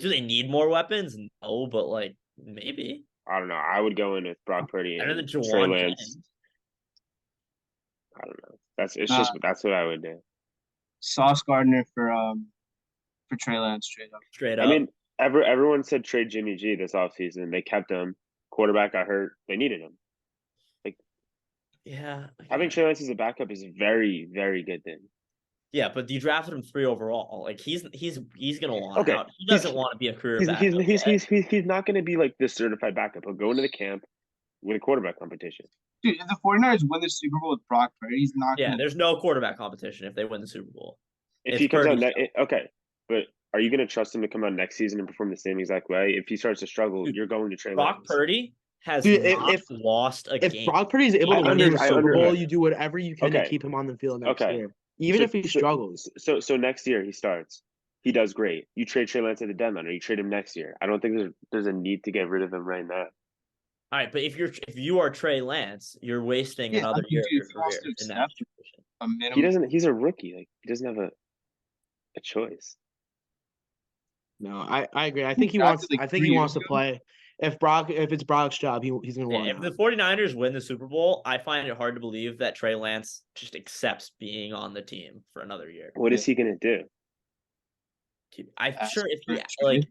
Do they need more weapons? No, but like maybe.
I don't know. I would go in with Brock Purdy
Better than
and Trey
Jawan
Lance.
Jennings.
I don't know. That's what I would do.
Sauce Gardner for Trey Lance straight up.
Straight up.
I mean, everyone said trade Jimmy G this offseason. They kept him. Quarterback got hurt. They needed him.
yeah.
Having Trey Lance as a backup is a very, very good thing.
Yeah, but you drafted him 3 overall. Like he's gonna want
Okay.
out. He doesn't want to be a career
He's
backup.
he's not going to be like this certified backup. He'll go into the camp with a quarterback competition.
Dude, if the 49ers win the Super Bowl with Brock Purdy, he's not
Yeah,
gonna
there's no quarterback competition if they win the Super Bowl.
If
It's
he comes out,
Purdy's
okay, but are you going to trust him to come out next season and perform the same exact way? If he starts to struggle,
Dude,
you're going to Trey
Brock
Lance.
Purdy has
Dude,
not
if-
lost a
If
game.
Brock Purdy is able to
I
win you a
under- I
Super
under-
Bowl, you do whatever you can to
Okay.
keep him on the field next
Okay.
year, even if he struggles.
So next year he starts. He does great. You trade Trey Lance at the deadline, or you trade him next year. I don't think there's a need to get rid of him right now.
All right, but if you are Trey Lance, you're wasting
Yeah,
another
I mean,
year of
dude,
your
if he wants
career
to
in that
accept
situation.
a minimum.
He doesn't. He's a rookie. Like he doesn't have a choice.
No, I agree. I think he
drafted,
wants.
like,
I think
3
he
years
wants to
ago.
play. If it's Brock's job, he's gonna
Yeah,
want.
if the
out.
49ers win the Super Bowl, I find it hard to believe that Trey Lance just accepts being on the team for another year.
What is he going to do?
I'm
Ask
sure if
for
he
a trade?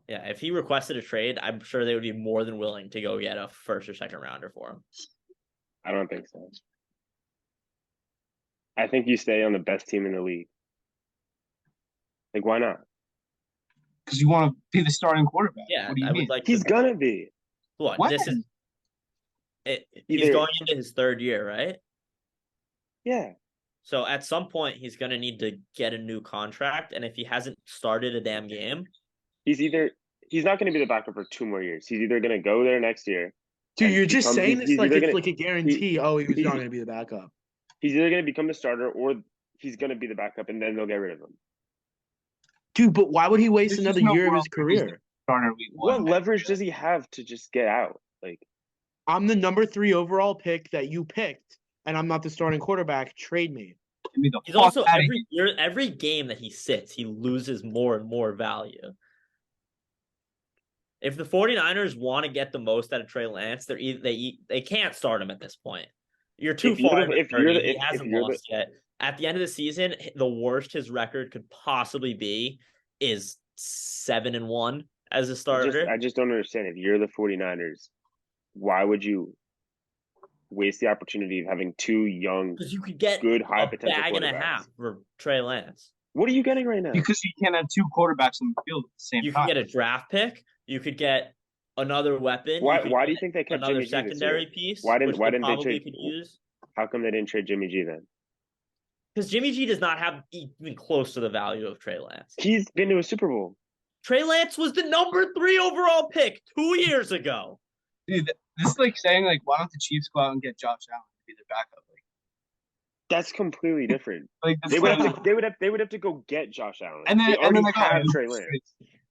if he requested a trade, I'm sure they would be more than willing to go get a first or second rounder for him.
I don't think so. I think you stay on the best team in the league. Like, why not?
Because you want to be the starting quarterback.
Yeah,
What do you
I
mean?
would like.
He's
to,
gonna be.
What?
When?
This is it. He's
Either-
going into his third year, right?
Yeah.
So at some point, he's going to need to get a new contract. And if he hasn't started a damn game,
He's not going to be the backup for 2 more years. He's either going to go there next year.
Dude,
and
you're just
become-
saying
he's
this like
either
it's
gonna-
like a guarantee. Oh, he was
he-
not going to be the backup.
He's either going to become the starter or he's going to be the backup, and then they'll get rid of him.
Dude, but why would he waste
There's
another
just no
year of his
world where he's
career?
Starter week
What
one.
leverage does he have to just get out? Like,
I'm the number 3 overall pick that you picked, and I'm not the starting quarterback. Trade me.
Get me the
he's
fuck
also
outta
every year, every game that he sits, he loses more and more value. If the 49ers want to get the most out of Trey Lance, they can't start him at this point. You're too
If you're
far.
the- if
in
you're
the
the-
30. He
if
hasn't
you're the-
lost yet. At the end of the season, the worst his record could possibly be is 7-1 as a starter.
I just don't understand. If you're the 49ers, why would you waste the opportunity of having 2 young,
Because you could get
good, high
a
potential
bag and a
quarterbacks?
half for Trey Lance.
What are you getting right now?
Because you can't have 2 quarterbacks on the field at the same
You
time.
could get a draft pick. You could get another weapon.
Why
could
do you
get
think they kept
another
Jimmy G this year?
secondary piece?
Why didn't
which
they
probably
trade?
could use?
How come they didn't trade Jimmy G then?
Because Jimmy G does not have even close to the value of Trey Lance.
He's been to a Super Bowl.
Trey Lance was the number 3 overall pick 2 years ago.
Dude, this is like saying like, why don't the Chiefs go out and get Josh Allen to be their backup?
That's completely different.
Like
They would have to go get Josh Allen.
and then
they already
like,
have Trey Lance.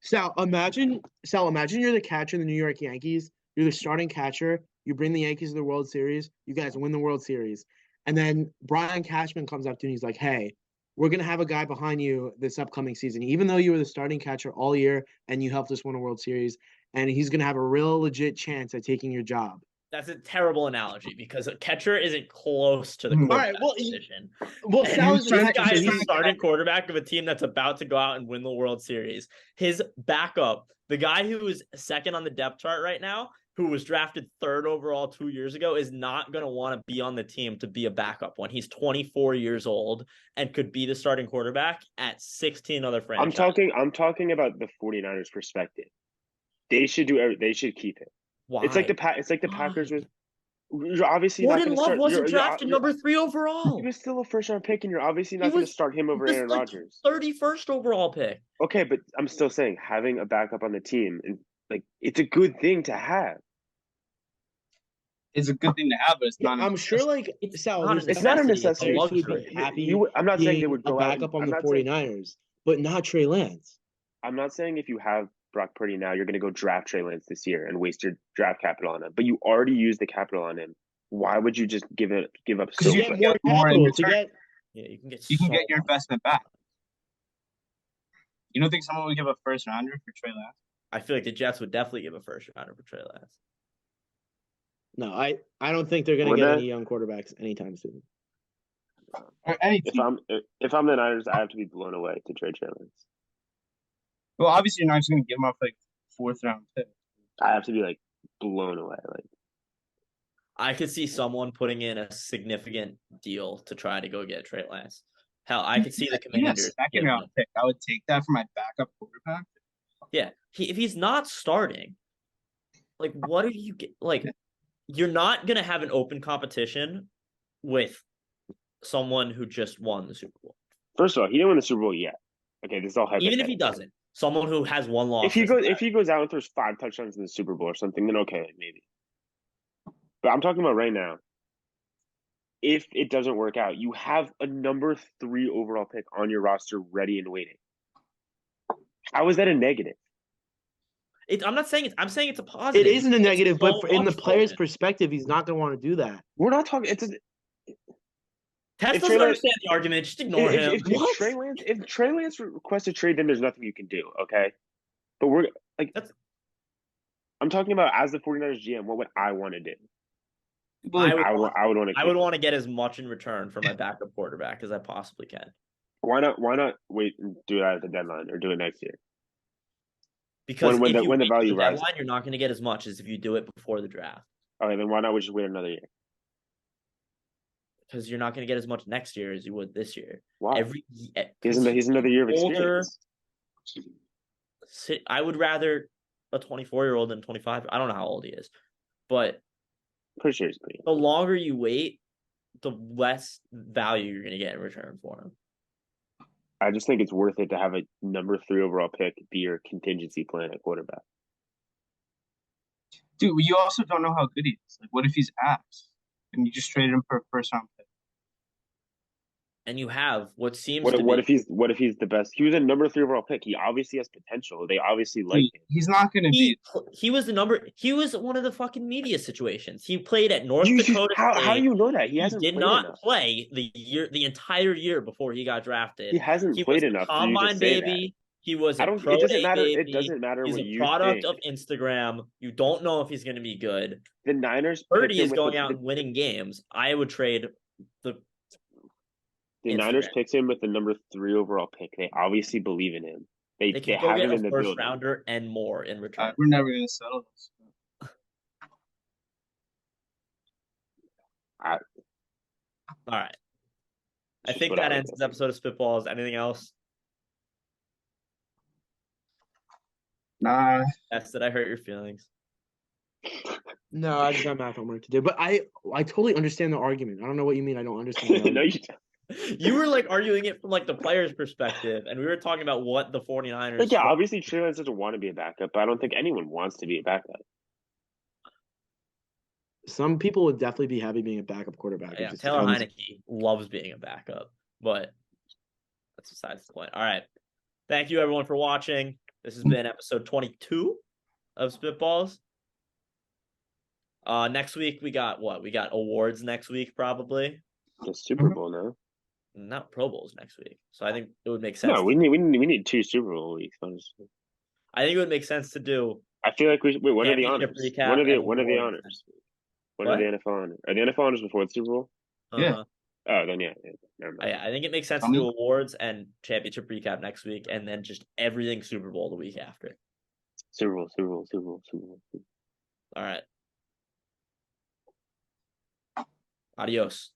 Sal, imagine you're the catcher in the New York Yankees. You're the starting catcher. You bring the Yankees to the World Series. You guys win the World Series. And then Brian Cashman comes up to you and he's like, hey, we're going to have a guy behind you this upcoming season, even though you were the starting catcher all year and you helped us win a World Series. And he's going to have a real legit chance at taking your job.
That's a terrible analogy because a catcher isn't close to the
All
quarterback
right, well,
position.
Well,
And
Sal is
this
the
guy
catcher,
is
so
the
he's
starting quarterback of a team that's about to go out and win the World Series. His backup, the guy who is second on the depth chart right now, who was drafted 3rd overall 2 years ago, is not going to want to be on the team to be a backup when he's 24 years old and could be the starting quarterback at 16 other franchises.
I'm talking about the 49ers perspective. They should keep it.
Why?
It's like the Packers with. You're obviously not
Jordan
going to
Love
start.
wasn't
you're-
drafted
you're-
number 3 overall.
He was still a first-round pick, and you're obviously not
He
going to
was-
start him over
This
Aaron
like
Rodgers.
31st overall pick.
Okay, but I'm still saying having a backup on the team, and like it's a good thing to have.
It's a good thing to have, but it's not.
I'm sure, like, Sal,
not
there's
a
It's not a
definitely
necessity.
players who would
Luxury.
be happy
I'm not saying they
being
would
a
go out.
backup on
I'm
the
not saying-
49ers, but not Trey Lance.
I'm not saying if you have Brock Purdy now, you're going to go draft Trey Lance this year and waste your draft capital on him. But you already used the capital on him. Why would you just give up?
Because
So
you
get
much?
more
more in
capital to
return.
get.
Yeah, you can get
You can
so
get your
much.
investment back. You don't think someone would give a first rounder for Trey Lance?
I feel like the Jets would definitely give a first rounder for Trey Lance.
No, I don't think they're going to
Would
get
they?
any young quarterbacks anytime soon.
Or any
If
team?
I'm the Niners, I have to be blown away to trade Trey Lance.
Well, obviously you're not just going to give him up like 4th round pick.
I have to be like blown away. Like
I could see someone putting in a significant deal to try to go get Trey Lance. Hell, I could see the
Even a
Commanders.
second round pick, I would take that for my backup quarterback.
Yeah, if he's not starting, like, what do you get? Like, you're not gonna have an open competition with someone who just won the Super Bowl.
first of all, he didn't win the Super Bowl yet. Okay, this is all hypothetical.
Even if he doesn't, someone who has one loss.
If he goes out and throws 5 touchdowns in the Super Bowl or something, then okay, maybe. But I'm talking about right now. If it doesn't work out, you have a number 3 overall pick on your roster ready and waiting. How is that a negative?
I'm not saying it's. I'm saying it's a positive.
It isn't a
It's
negative,
so
but in the
much
player's
focus.
perspective, he's not going to want to do that.
We're not talking.
Tess
If
doesn't
Trey Lance-
understand the argument. Just ignore him.
If Trey Lance requests a trade, then there's nothing you can do. Okay, but we're like
That's-
I'm talking about as the 49ers GM. What would I want to do?
I would
I would want to.
I would want to get as much in return for my backup quarterback as I possibly can.
Why not wait and do it at the deadline or do it next year?
Because
When
if
the-
you
when the
wait till
value rises.
deadline, you're not going to get as much as if you do it before the draft.
Okay, then why not we just wait another year?
Because you're not going to get as much next year as you would this year.
Why?
He's
He's another year of
older.
experience.
I would rather a 24-year-old than 25. I don't know how old he is, but
Pretty sure he's pretty.
the longer you wait, the less value you're going to get in return for him.
I just think it's worth it to have a number 3 overall pick be your contingency plan at quarterback.
Dude, you also don't know how good he is. Like, what if he's ass and you just traded him for a first round pick?
And you have what seems
What
to
what
be.
if he's the best? He was a number 3 overall pick. He obviously has potential. They obviously like him.
He's not going to be.
He was he was one of the fucking media situations. He played at North
You
Dakota
how do
State.
you know that? He
He
hasn't
did
played
not
enough.
play the entire year before he got drafted.
He hasn't
He
played
was a
enough for you to
combine
say
baby. He was
that.
a pro
It doesn't
day
matter.
baby.
It doesn't matter
He's
what
a
you
product
think.
of Instagram. You don't know if he's going to be good.
The Niners
Purdy
picked him
is
with
going out and winning games. I would trade the
Niners
Instagram.
picked him with the number 3 overall pick. They obviously believe in him. They
They can go
have
get
him
a
in the
first
building.
rounder and more in return.
We're never going to settle this.
All right. I
It's just
think
what I
that
would
ends
do.
this episode of Spitballs. Anything else?
Nah.
Did I hurt your feelings?
No, I just got math homework to do. But I totally understand the argument. I don't know what you mean. I don't understand. The
No,
argument.
you don't.
You were like arguing it from like the player's perspective, and we were talking about what the 49ers.
Like, yeah, obviously Trey Lance doesn't want to be a backup, but I don't think anyone wants to be a backup.
Some people would definitely be happy being a backup quarterback.
Yeah,
It just
Taylor
depends.
Heineke loves being a backup, but that's besides the point. All right. Thank you everyone for watching. This has been episode 22 of Spitballs. Next week we got what? We got awards next week, probably.
The Super Bowl now.
Not Pro Bowls next week. So I think it would make sense.
No, we need 2 Super Bowl weeks, honestly.
I think it would make sense to do.
I feel like when are the
Championship
honors?
recap
When are the
and
honors?
awards.
When
What?
are the NFL honors? Are the NFL honors before the Super Bowl?
Uh-huh.
Yeah.
Oh, then yeah. Never mind.
I think it makes sense to do awards and championship recap next week, and then just everything Super Bowl the week after.
Super Bowl.
All right. Adios.